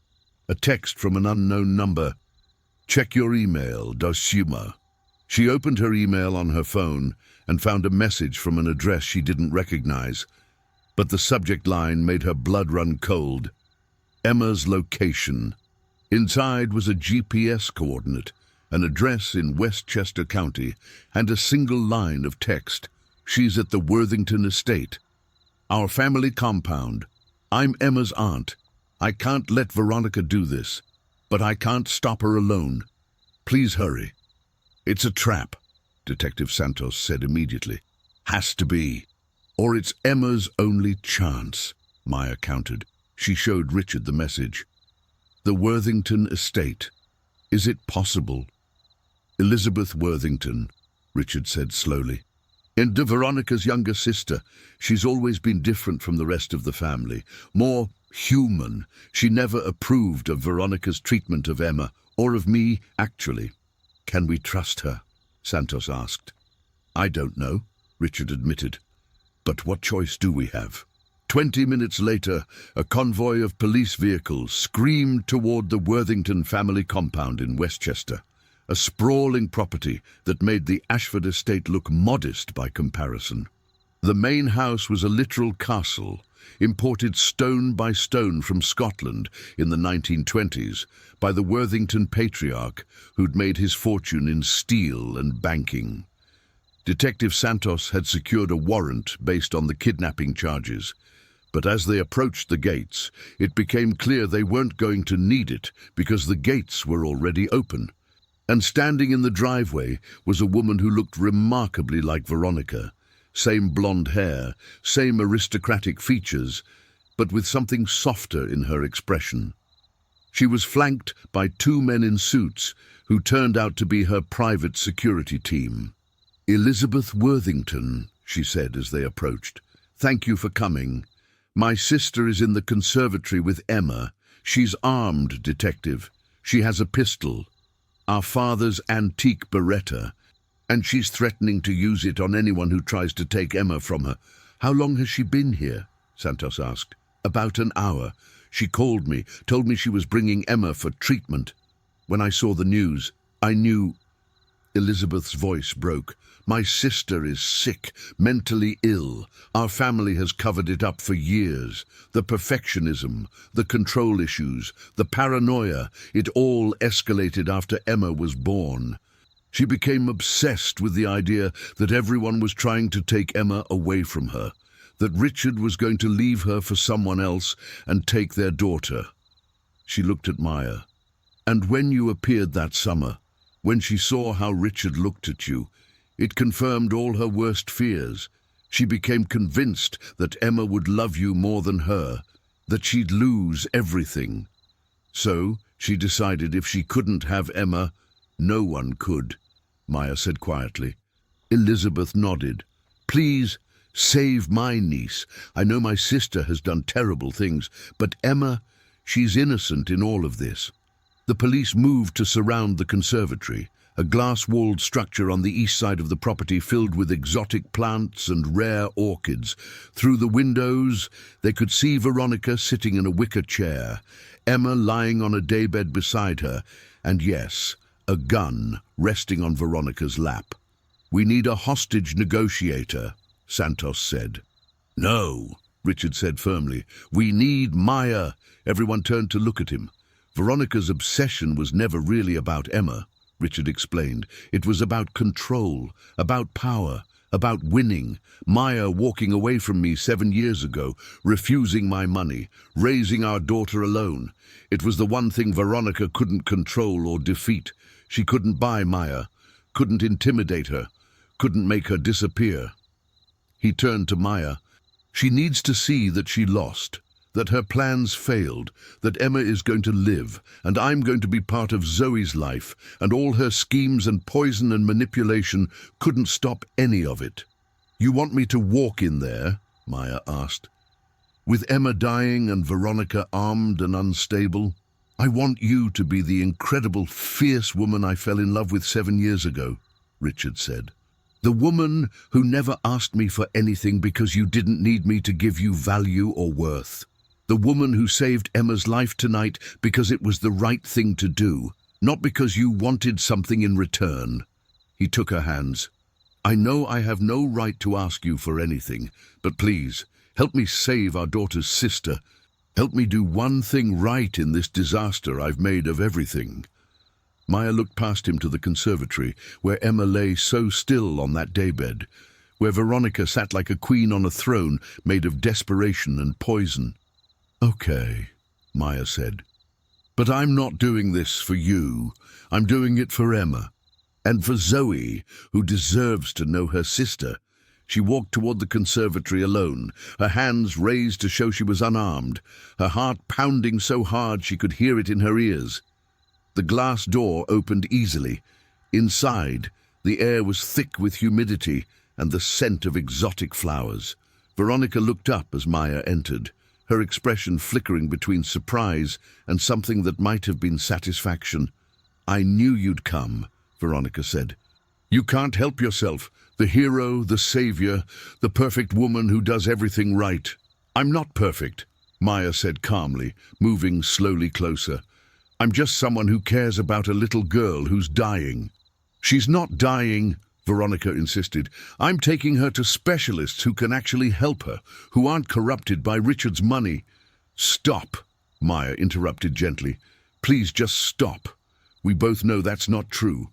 A text from an unknown number. Check your email, Doshima. She opened her email on her phone and found a message from an address she didn't recognize. But the subject line made her blood run cold. Emma's location. Inside was a GPS coordinate, an address in Westchester County, and a single line of text. She's at the Worthington estate. Our family compound. I'm Emma's aunt. I can't let Veronica do this, but I can't stop her alone. Please hurry. It's a trap, Detective Santos said immediately. Has to be. Or it's Emma's only chance, Maya countered. She showed Richard the message. The Worthington estate. Is it possible? Elizabeth Worthington, Richard said slowly. And Veronica's younger sister. She's always been different from the rest of the family. More human. She never approved of Veronica's treatment of Emma, or of me, actually. Can we trust her? Santos asked. I don't know, Richard admitted. But what choice do we have? 20 minutes later, a convoy of police vehicles screamed toward the Worthington family compound in Westchester, a sprawling property that made the Ashford estate look modest by comparison. The main house was a literal castle, imported stone by stone from Scotland in the 1920s by the Worthington patriarch who'd made his fortune in steel and banking. Detective Santos had secured a warrant based on the kidnapping charges, but as they approached the gates, it became clear they weren't going to need it because the gates were already open. And standing in the driveway was a woman who looked remarkably like Veronica. Same blonde hair, same aristocratic features, but with something softer in her expression. She was flanked by 2 men in suits who turned out to be her private security team. Elizabeth Worthington, she said as they approached. Thank you for coming. My sister is in the conservatory with Emma. She's armed, Detective. She has a pistol, our father's antique Beretta, and she's threatening to use it on anyone who tries to take Emma from her. How long has she been here? Santos asked. About an hour. She called me, told me she was bringing Emma for treatment. When I saw the news, I knew... Elizabeth's voice broke. My sister is sick, mentally ill. Our family has covered it up for years. The perfectionism, the control issues, the paranoia, it all escalated after Emma was born. She became obsessed with the idea that everyone was trying to take Emma away from her, that Richard was going to leave her for someone else and take their daughter. She looked at Maya. And when you appeared that summer, when she saw how Richard looked at you, it confirmed all her worst fears. She became convinced that Emma would love you more than her, that she'd lose everything. So she decided if she couldn't have Emma, no one could, Maya said quietly. Elizabeth nodded. Please, save my niece. I know my sister has done terrible things, but Emma, she's innocent in all of this. The police moved to surround the conservatory, a glass-walled structure on the east side of the property filled with exotic plants and rare orchids. Through the windows, they could see Veronica sitting in a wicker chair, Emma lying on a daybed beside her, and yes, a gun resting on Veronica's lap. We need a hostage negotiator, Santos said. No, Richard said firmly. We need Maya. Everyone turned to look at him. Veronica's obsession was never really about Emma, Richard explained. It was about control, about power, about winning. Maya walking away from me 7 years ago, refusing my money, raising our daughter alone. It was the one thing Veronica couldn't control or defeat. She couldn't buy Maya, couldn't intimidate her, couldn't make her disappear. He turned to Maya. She needs to see that she lost, that her plans failed, that Emma is going to live, and I'm going to be part of Zoe's life, and all her schemes and poison and manipulation couldn't stop any of it. You want me to walk in there? Maya asked. With Emma dying and Veronica armed and unstable? I want you to be the incredible, fierce woman I fell in love with 7 years ago, Richard said. The woman who never asked me for anything because you didn't need me to give you value or worth. The woman who saved Emma's life tonight because it was the right thing to do, not because you wanted something in return. He took her hands. I know I have no right to ask you for anything, but please, help me save our daughter's sister. Help me do one thing right in this disaster I've made of everything. Maya looked past him to the conservatory, where Emma lay so still on that daybed, where Veronica sat like a queen on a throne made of desperation and poison. Okay, Maya said. But I'm not doing this for you. I'm doing it for Emma. And for Zoe, who deserves to know her sister. She walked toward the conservatory alone, her hands raised to show she was unarmed, her heart pounding so hard she could hear it in her ears. The glass door opened easily. Inside, the air was thick with humidity and the scent of exotic flowers. Veronica looked up as Maya entered, her expression flickering between surprise and something that might have been satisfaction. I knew you'd come, Veronica said. You can't help yourself. The hero, the savior, the perfect woman who does everything right. I'm not perfect, Maya said calmly, moving slowly closer. I'm just someone who cares about a little girl who's dying. She's not dying, Veronica insisted. I'm taking her to specialists who can actually help her, who aren't corrupted by Richard's money. Stop, Maya interrupted gently. Please just stop. We both know that's not true.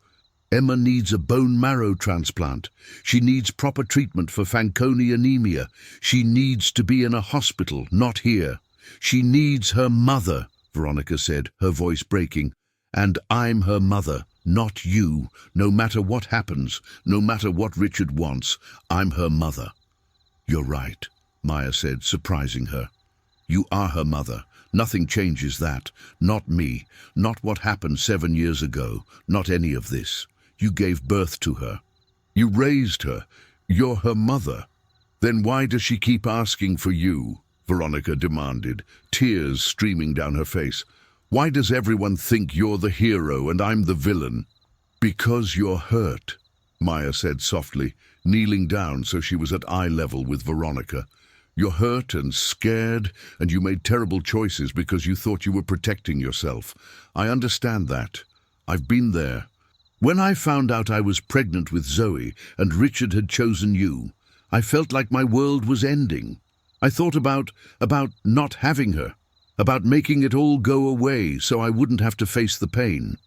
Emma needs a bone marrow transplant. She needs proper treatment for Fanconi anemia. She needs to be in a hospital, not here. She needs her mother, Veronica said, her voice breaking. And I'm her mother, not you. No matter what happens, no matter what Richard wants, I'm her mother. You're right, Maya said, surprising her. You are her mother. Nothing changes that. Not me. Not what happened 7 years ago. Not any of this. You gave birth to her. You raised her. You're her mother. Then why does she keep asking for you? Veronica demanded, tears streaming down her face. Why does everyone think you're the hero and I'm the villain? Because you're hurt, Maya said softly, kneeling down so she was at eye level with Veronica. You're hurt and scared, and you made terrible choices because you thought you were protecting yourself. I understand that. I've been there. When I found out I was pregnant with Zoe and Richard had chosen you, I felt like my world was ending. I thought about not having her, about making it all go away so I wouldn't have to face the pain.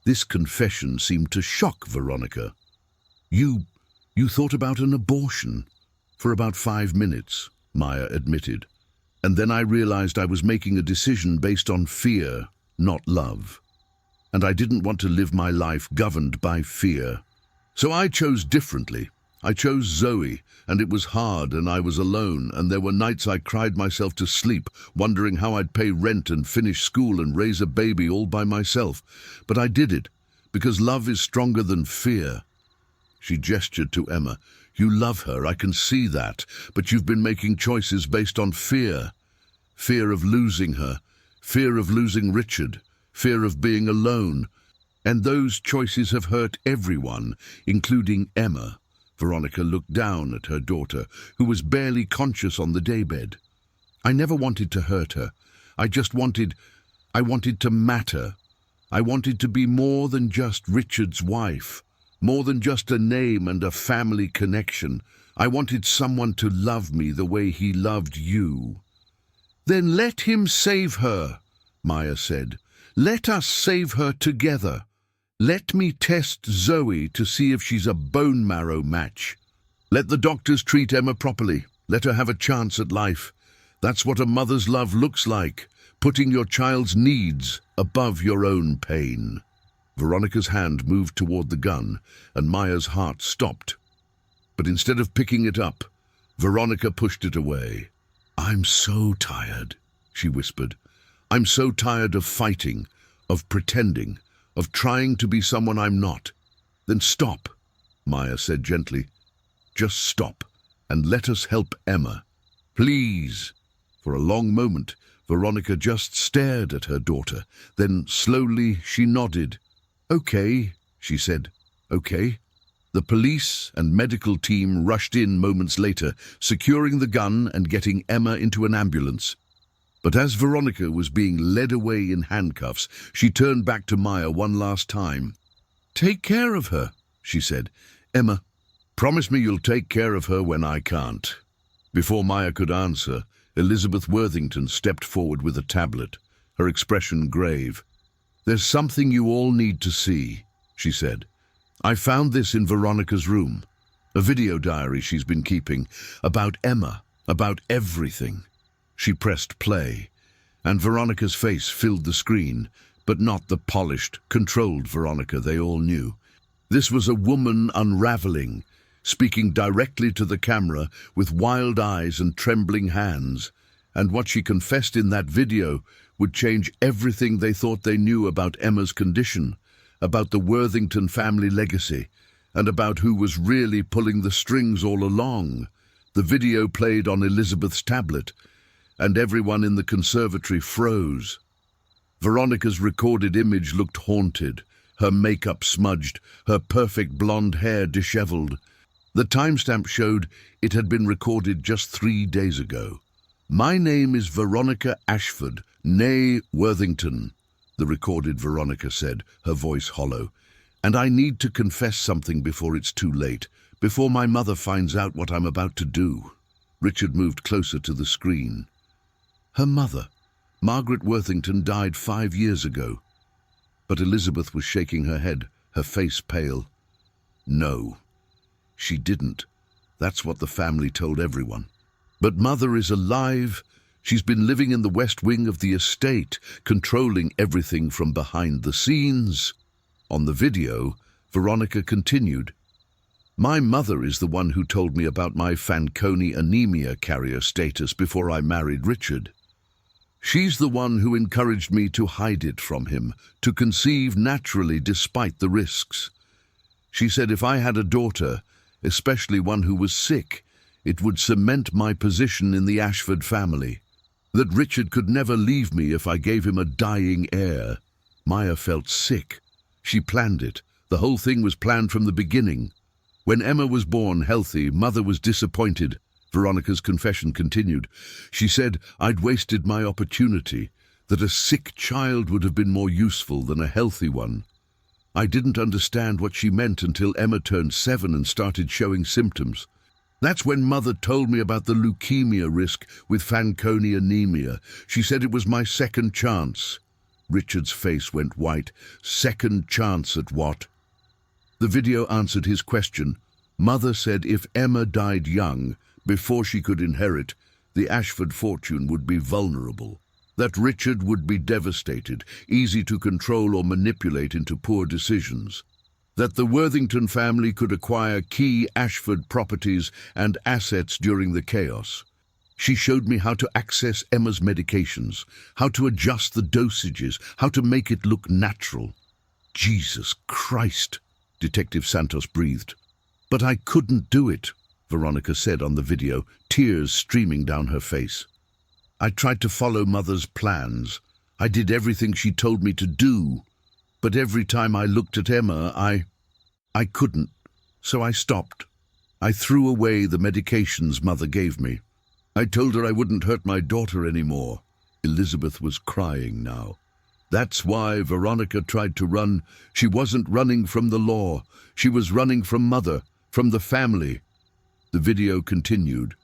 This confession seemed to shock Veronica. You thought about an abortion? For about 5 minutes, Maya admitted. And then I realized I was making a decision based on fear, not love. And I didn't want to live my life governed by fear. So I chose differently. I chose Zoe, and it was hard, and I was alone, and there were nights I cried myself to sleep, wondering how I'd pay rent and finish school and raise a baby all by myself. But I did it, because love is stronger than fear. She gestured to Emma. You love her, I can see that, but you've been making choices based on fear. Fear of losing her, fear of losing Richard, fear of being alone. And those choices have hurt everyone, including Emma. Veronica looked down at her daughter, who was barely conscious on the daybed. I never wanted to hurt her. I wanted to matter. I wanted to be more than just Richard's wife, more than just a name and a family connection. I wanted someone to love me the way he loved you. Then let him save her, Maya said. Let us save her together. Let me test Zoe to see if she's a bone marrow match. Let the doctors treat Emma properly. Let her have a chance at life. That's what a mother's love looks like, putting your child's needs above your own pain. Veronica's hand moved toward the gun, and Maya's heart stopped. But instead of picking it up, Veronica pushed it away. I'm so tired, she whispered. I'm so tired of fighting, of pretending, of trying to be someone I'm not. Then stop, Maya said gently. Just stop, and let us help Emma. Please. For a long moment, Veronica just stared at her daughter. Then slowly she nodded. Okay, she said. Okay. The police and medical team rushed in moments later, securing the gun and getting Emma into an ambulance. But as Veronica was being led away in handcuffs, she turned back to Maya one last time. Take care of her, she said. Emma, promise me you'll take care of her when I can't. Before Maya could answer, Elizabeth Worthington stepped forward with a tablet, her expression grave. There's something you all need to see, she said. I found this in Veronica's room, a video diary she's been keeping, about Emma, about everything. She pressed play, and Veronica's face filled the screen, but not the polished, controlled Veronica they all knew. This was a woman unraveling, speaking directly to the camera with wild eyes and trembling hands, and what she confessed in that video would change everything they thought they knew about Emma's condition, about the Worthington family legacy, and about who was really pulling the strings all along. The video played on Elizabeth's tablet, and everyone in the conservatory froze. Veronica's recorded image looked haunted, her makeup smudged, her perfect blonde hair disheveled. The timestamp showed it had been recorded just 3 days ago. My name is Veronica Ashford, née Worthington, the recorded Veronica said, her voice hollow. And I need to confess something before it's too late, before my mother finds out what I'm about to do. Richard moved closer to the screen. Her mother, Margaret Worthington, died 5 years ago. But Elizabeth was shaking her head, her face pale. No, she didn't. That's what the family told everyone. But Mother is alive. She's been living in the West Wing of the estate, controlling everything from behind the scenes. On the video, Veronica continued. My mother is the one who told me about my Fanconi anemia carrier status before I married Richard. She's the one who encouraged me to hide it from him, to conceive naturally despite the risks. She said if I had a daughter, especially one who was sick. It would cement my position in the Ashford family. That Richard could never leave me if I gave him a dying heir. Maya felt sick. She planned it. The whole thing was planned from the beginning. When Emma was born healthy, Mother was disappointed. Veronica's confession continued. She said I'd wasted my opportunity, that a sick child would have been more useful than a healthy one. I didn't understand what she meant until Emma turned 7 and started showing symptoms. That's when Mother told me about the leukemia risk with Fanconi anemia. She said it was my second chance. Richard's face went white. Second chance at what? The video answered his question. Mother said if Emma died young, before she could inherit, the Ashford fortune would be vulnerable. That Richard would be devastated, easy to control or manipulate into poor decisions. That the Worthington family could acquire key Ashford properties and assets during the chaos. She showed me how to access Emma's medications, how to adjust the dosages, how to make it look natural. Jesus Christ, Detective Santos breathed. But I couldn't do it, Veronica said on the video, tears streaming down her face. I tried to follow Mother's plans. I did everything she told me to do. But every time I looked at Emma, I couldn't, so I stopped. I threw away the medications Mother gave me. I told her I wouldn't hurt my daughter anymore. Elizabeth was crying now. That's why Veronica tried to run. She wasn't running from the law. She was running from Mother, from the family. The video continued.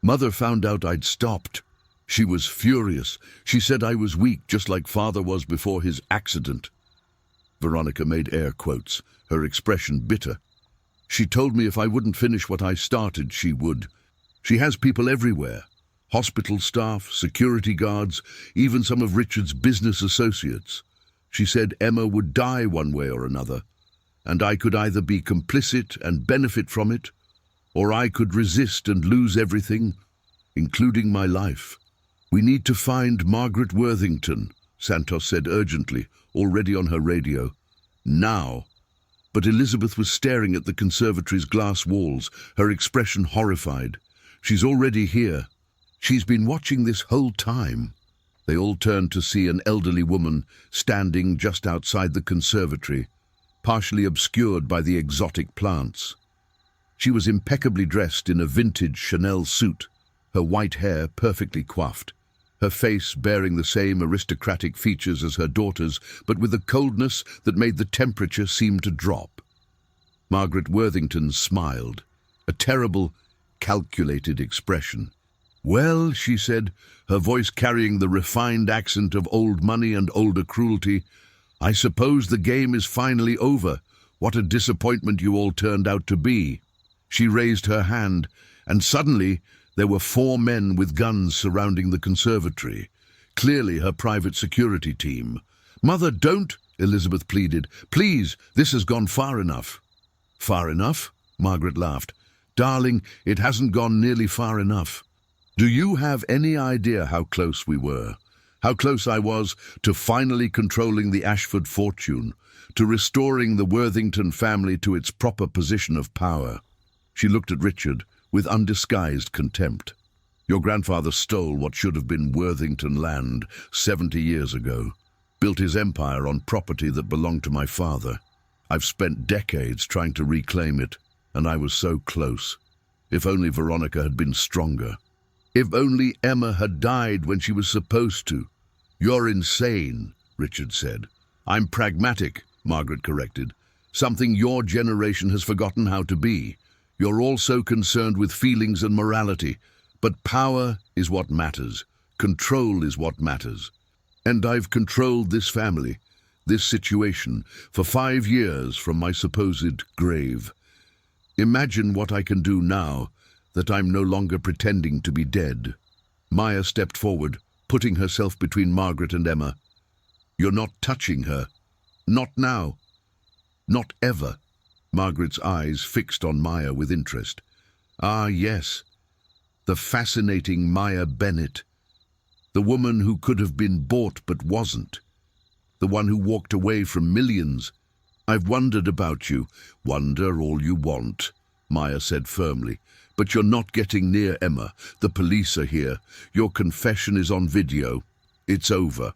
Mother found out I'd stopped. She was furious. She said I was weak, just like Father was before his accident. Veronica made air quotes, her expression bitter. She told me if I wouldn't finish what I started, she would. She has people everywhere. Hospital staff, security guards, even some of Richard's business associates. She said Emma would die one way or another, and I could either be complicit and benefit from it, or I could resist and lose everything, including my life. We need to find Margaret Worthington, Santos said urgently, already on her radio. Now. But Elizabeth was staring at the conservatory's glass walls, her expression horrified. She's already here. She's been watching this whole time. They all turned to see an elderly woman standing just outside the conservatory, partially obscured by the exotic plants. She was impeccably dressed in a vintage Chanel suit, her white hair perfectly coiffed, her face bearing the same aristocratic features as her daughter's, but with a coldness that made the temperature seem to drop. Margaret Worthington smiled, a terrible, calculated expression. Well, she said, her voice carrying the refined accent of old money and older cruelty, I suppose the game is finally over. What a disappointment you all turned out to be. She raised her hand, and suddenly there were 4 men with guns surrounding the conservatory, clearly her private security team. Mother, don't, Elizabeth pleaded. Please, this has gone far enough. Far enough? Margaret laughed. Darling, it hasn't gone nearly far enough. Do you have any idea how close we were? How close I was to finally controlling the Ashford fortune, to restoring the Worthington family to its proper position of power? She looked at Richard with undisguised contempt. Your grandfather stole what should have been Worthington land 70 years ago, built his empire on property that belonged to my father. I've spent decades trying to reclaim it, and I was so close. If only Veronica had been stronger. If only Emma had died when she was supposed to. You're insane, Richard said. I'm pragmatic, Margaret corrected. Something your generation has forgotten how to be. You're also concerned with feelings and morality, but power is what matters. Control is what matters. And I've controlled this family, this situation, for 5 years from my supposed grave. Imagine what I can do now that I'm no longer pretending to be dead. Maya stepped forward, putting herself between Margaret and Emma. You're not touching her. Not now. Not ever. Margaret's eyes fixed on Maya with interest. Ah, yes. The fascinating Maya Bennett. The woman who could have been bought but wasn't. The one who walked away from millions. I've wondered about you. Wonder all you want. Maya said firmly. "But you're not getting near Emma. The police are here. Your confession is on video. It's over."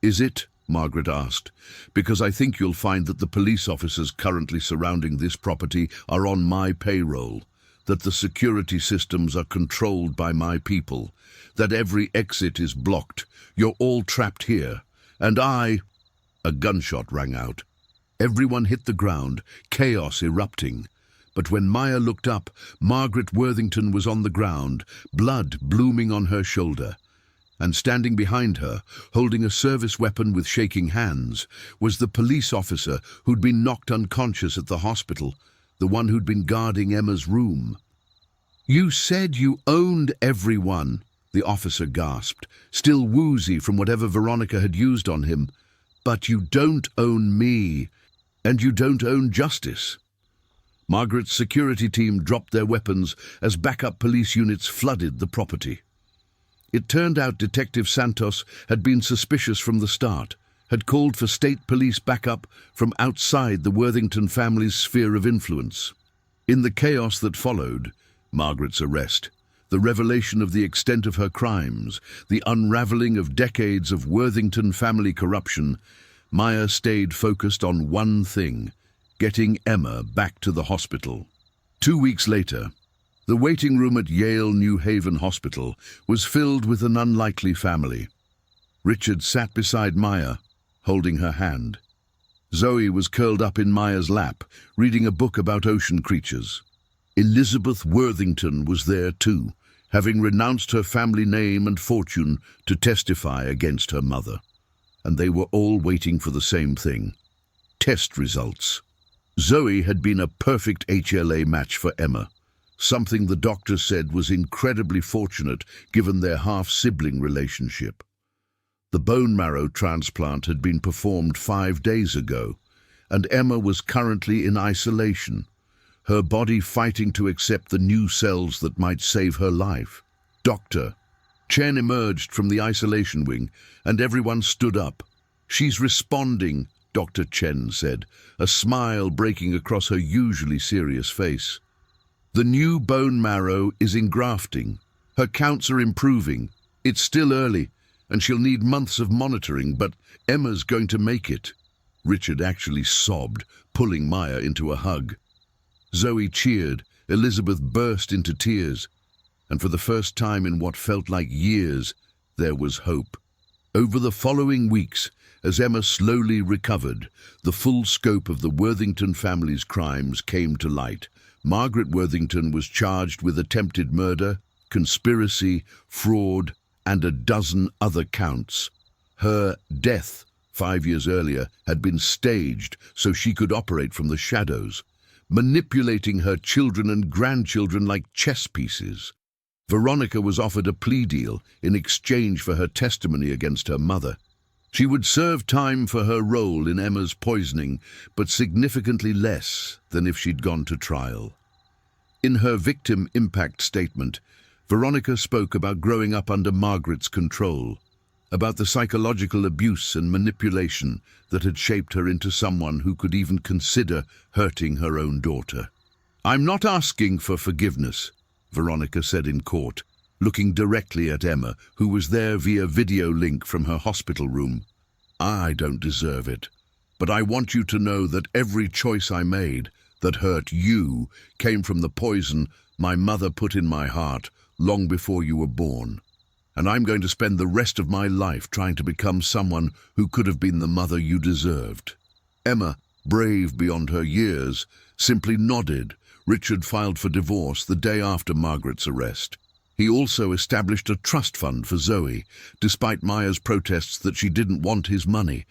"Is it?" Margaret asked. "Because I think you'll find that the police officers currently surrounding this property are on my payroll, that the security systems are controlled by my people, that every exit is blocked. You're all trapped here. And I—" A gunshot rang out. Everyone hit the ground, chaos erupting. But when Maya looked up, Margaret Worthington was on the ground, blood blooming on her shoulder. And standing behind her, holding a service weapon with shaking hands, was the police officer who'd been knocked unconscious at the hospital, the one who'd been guarding Emma's room. "You said you owned everyone," the officer gasped, still woozy from whatever Veronica had used on him. "But you don't own me, and you don't own justice." Margaret's security team dropped their weapons as backup police units flooded the property. It turned out Detective Santos had been suspicious from the start, had called for state police backup from outside the Worthington family's sphere of influence. In the chaos that followed, Margaret's arrest, the revelation of the extent of her crimes, the unraveling of decades of Worthington family corruption, Maya stayed focused on one thing: getting Emma back to the hospital. 2 weeks later, the waiting room at Yale New Haven Hospital was filled with an unlikely family. Richard sat beside Maya, holding her hand. Zoe was curled up in Maya's lap, reading a book about ocean creatures. Elizabeth Worthington was there too, having renounced her family name and fortune to testify against her mother. And they were all waiting for the same thing: test results. Zoe had been a perfect HLA match for Emma, something the doctor said was incredibly fortunate given their half-sibling relationship. The bone marrow transplant had been performed 5 days ago, and Emma was currently in isolation, her body fighting to accept the new cells that might save her life. "Doctor." Chen emerged from the isolation wing, and everyone stood up. "She's responding," Dr. Chen said, a smile breaking across her usually serious face. "The new bone marrow is engrafting. Her counts are improving. It's still early, and she'll need months of monitoring, but Emma's going to make it." Richard actually sobbed, pulling Maya into a hug. Zoe cheered, Elizabeth burst into tears, and for the first time in what felt like years, there was hope. Over the following weeks, as Emma slowly recovered, the full scope of the Worthington family's crimes came to light. Margaret Worthington was charged with attempted murder, conspiracy, fraud, and a dozen other counts. Her death 5 years earlier had been staged so she could operate from the shadows, manipulating her children and grandchildren like chess pieces. Veronica was offered a plea deal in exchange for her testimony against her mother. She would serve time for her role in Emma's poisoning, but significantly less than if she'd gone to trial. In her victim impact statement, Veronica spoke about growing up under Margaret's control, about the psychological abuse and manipulation that had shaped her into someone who could even consider hurting her own daughter. "I'm not asking for forgiveness," Veronica said in court, looking directly at Emma, who was there via video link from her hospital room. "I don't deserve it, but I want you to know that every choice I made that hurt you came from the poison my mother put in my heart long before you were born. And I'm going to spend the rest of my life trying to become someone who could have been the mother you deserved." Emma, brave beyond her years, simply nodded. Richard filed for divorce the day after Margaret's arrest. He also established a trust fund for Zoe, despite Maya's protests that she didn't want his money.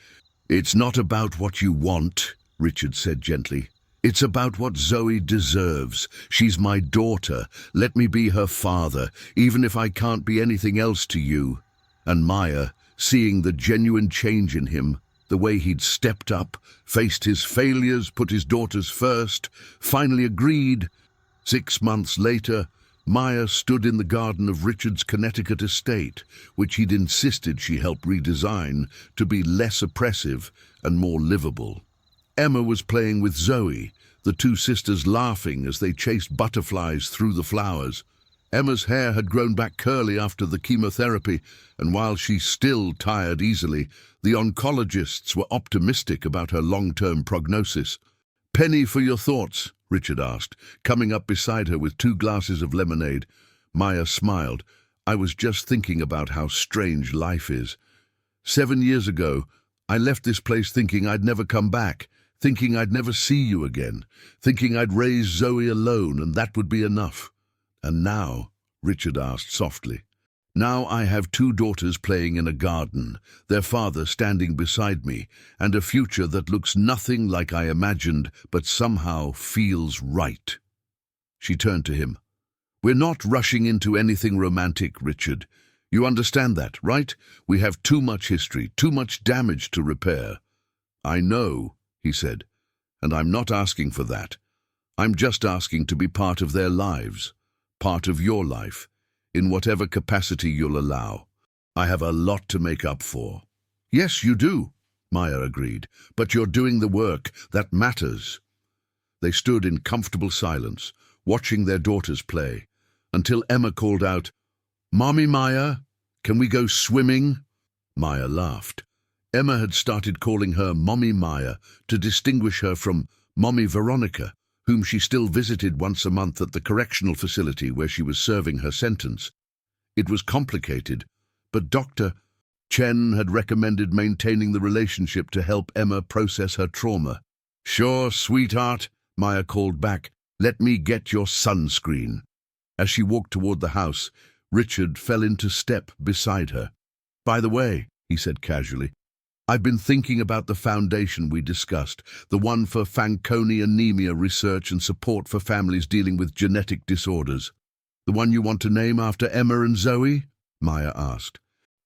"It's not about what you want," Richard said gently. "It's about what Zoe deserves. She's my daughter. Let me be her father, even if I can't be anything else to you." And Maya, seeing the genuine change in him, the way he'd stepped up, faced his failures, put his daughters first, finally agreed. 6 months later, Maya stood in the garden of Richard's Connecticut estate, which he'd insisted she help redesign to be less oppressive and more livable. Emma was playing with Zoe, the two sisters laughing as they chased butterflies through the flowers. Emma's hair had grown back curly after the chemotherapy, and while she still tired easily, the oncologists were optimistic about her long-term prognosis. "Penny for your thoughts," Richard asked, coming up beside her with 2 glasses of lemonade. Maya smiled. "I was just thinking about how strange life is. 7 years ago, I left this place thinking I'd never come back, thinking I'd never see you again, thinking I'd raise Zoe alone and that would be enough. And now," Richard asked softly, "now I have 2 daughters playing in a garden, their father standing beside me, and a future that looks nothing like I imagined but somehow feels right." She turned to him. "We're not rushing into anything romantic, Richard. You understand that, right? We have too much history, too much damage to repair." "I know," he said, "and I'm not asking for that. I'm just asking to be part of their lives, part of your life, in whatever capacity you'll allow. I have a lot to make up for." "Yes, you do," Maya agreed, "but you're doing the work that matters." They stood in comfortable silence, watching their daughters play, until Emma called out, "Mommy Maya, can we go swimming?" Maya laughed. Emma had started calling her Mommy Maya to distinguish her from Mommy Veronica, whom she still visited once a month at the correctional facility where she was serving her sentence. It was complicated, but Dr. Chen had recommended maintaining the relationship to help Emma process her trauma. "Sure, sweetheart," Maya called back. "Let me get your sunscreen." As she walked toward the house, Richard fell into step beside her. "By the way," he said casually, "I've been thinking about the foundation we discussed, the one for Fanconi anemia research and support for families dealing with genetic disorders. The one you want to name after Emma and Zoe?" Maya asked.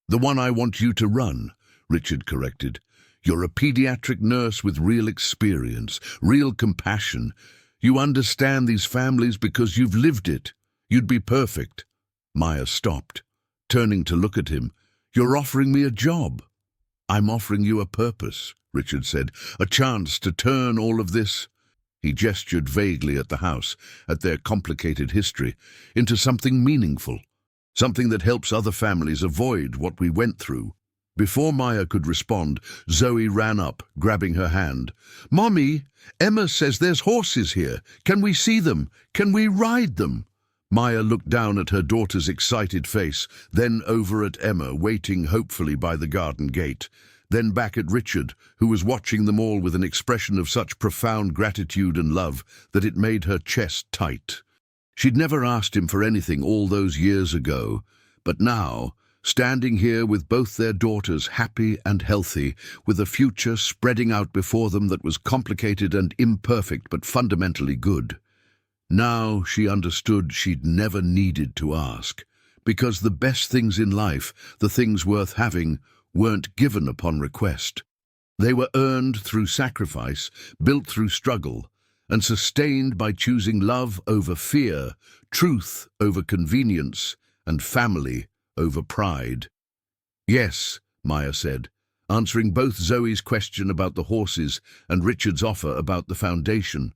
"The one I want you to run," Richard corrected. "You're a pediatric nurse with real experience, real compassion. You understand these families because you've lived it. You'd be perfect." Maya stopped, turning to look at him. "You're offering me a job." "I'm offering you a purpose," Richard said, "a chance to turn all of this—" He gestured vaguely at the house, at their complicated history, "into something meaningful, something that helps other families avoid what we went through." Before Maya could respond, Zoe ran up, grabbing her hand. "Mommy, Emma says there's horses here. Can we see them? Can we ride them?" Maya looked down at her daughter's excited face, then over at Emma, waiting hopefully by the garden gate, then back at Richard, who was watching them all with an expression of such profound gratitude and love that it made her chest tight. She'd never asked him for anything all those years ago, but now, standing here with both their daughters happy and healthy, with a future spreading out before them that was complicated and imperfect but fundamentally good, now she understood she'd never needed to ask, because the best things in life, the things worth having, weren't given upon request. They were earned through sacrifice, built through struggle, and sustained by choosing love over fear, truth over convenience, and family over pride. "Yes," Maya said, answering both Zoe's question about the horses and Richard's offer about the foundation.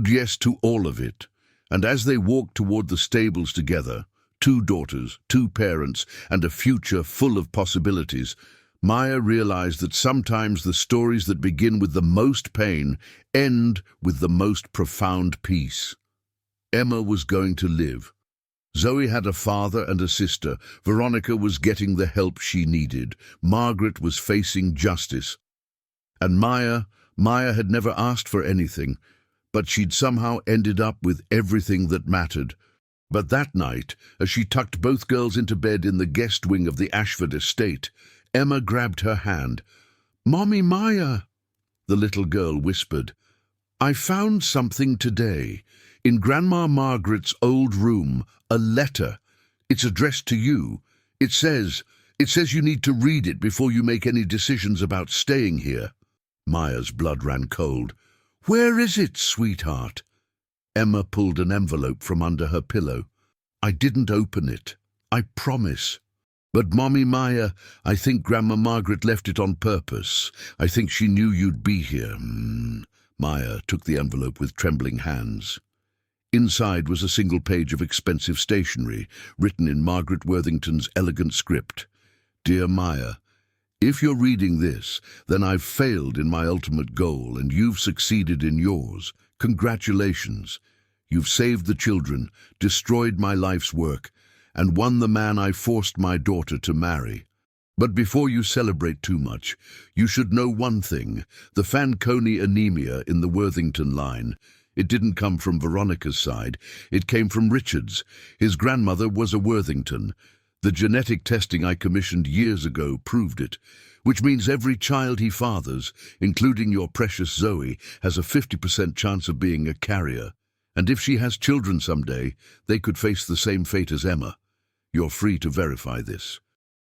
Yes to all of it, and as they walked toward the stables together, 2 daughters, 2 parents, and a future full of possibilities, Maya realized that sometimes the stories that begin with the most pain end with the most profound peace. Emma was going to live. Zoe had a father and a sister. Veronica was getting the help she needed. Margaret was facing justice. And Maya had never asked for anything, but she'd somehow ended up with everything that mattered. But that night, as she tucked both girls into bed in the guest wing of the Ashford estate, Emma grabbed her hand. "Mommy Maya," the little girl whispered, "I found something today. In Grandma Margaret's old room, a letter. It's addressed to you. It says you need to read it before you make any decisions about staying here." Maya's blood ran cold. "Where is it, sweetheart?" Emma pulled an envelope from under her pillow. "I didn't open it. I promise." But Mommy Maya, I think Grandma Margaret left it on purpose. I think she knew you'd be here. Maya took the envelope with trembling hands. Inside was a single page of expensive stationery, written in Margaret Worthington's elegant script. Dear Maya, if you're reading this, then I've failed in my ultimate goal and you've succeeded in yours. Congratulations. You've saved the children, destroyed my life's work, and won the man I forced my daughter to marry. But before you celebrate too much, you should know one thing. The Fanconi anemia in the Worthington line, it didn't come from Veronica's side, it came from Richard's. His grandmother was a Worthington. The genetic testing I commissioned years ago proved it, which means every child he fathers, including your precious Zoe, has a 50% chance of being a carrier. And if she has children someday, they could face the same fate as Emma. You're free to verify this.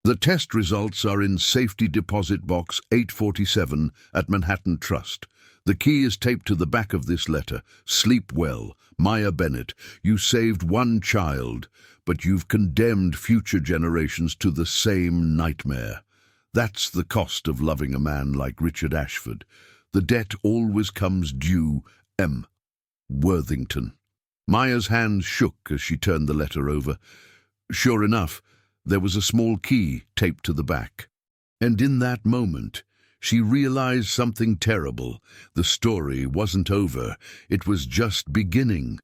The test results are in Safety Deposit Box 847 at Manhattan Trust. The key is taped to the back of this letter. Sleep well, Maya Bennett. You saved one child, but you've condemned future generations to the same nightmare. That's the cost of loving a man like Richard Ashford. The debt always comes due. M. Worthington. Maya's hands shook as she turned the letter over. Sure enough, there was a small key taped to the back. And in that moment, she realized something terrible. The story wasn't over. It was just beginning.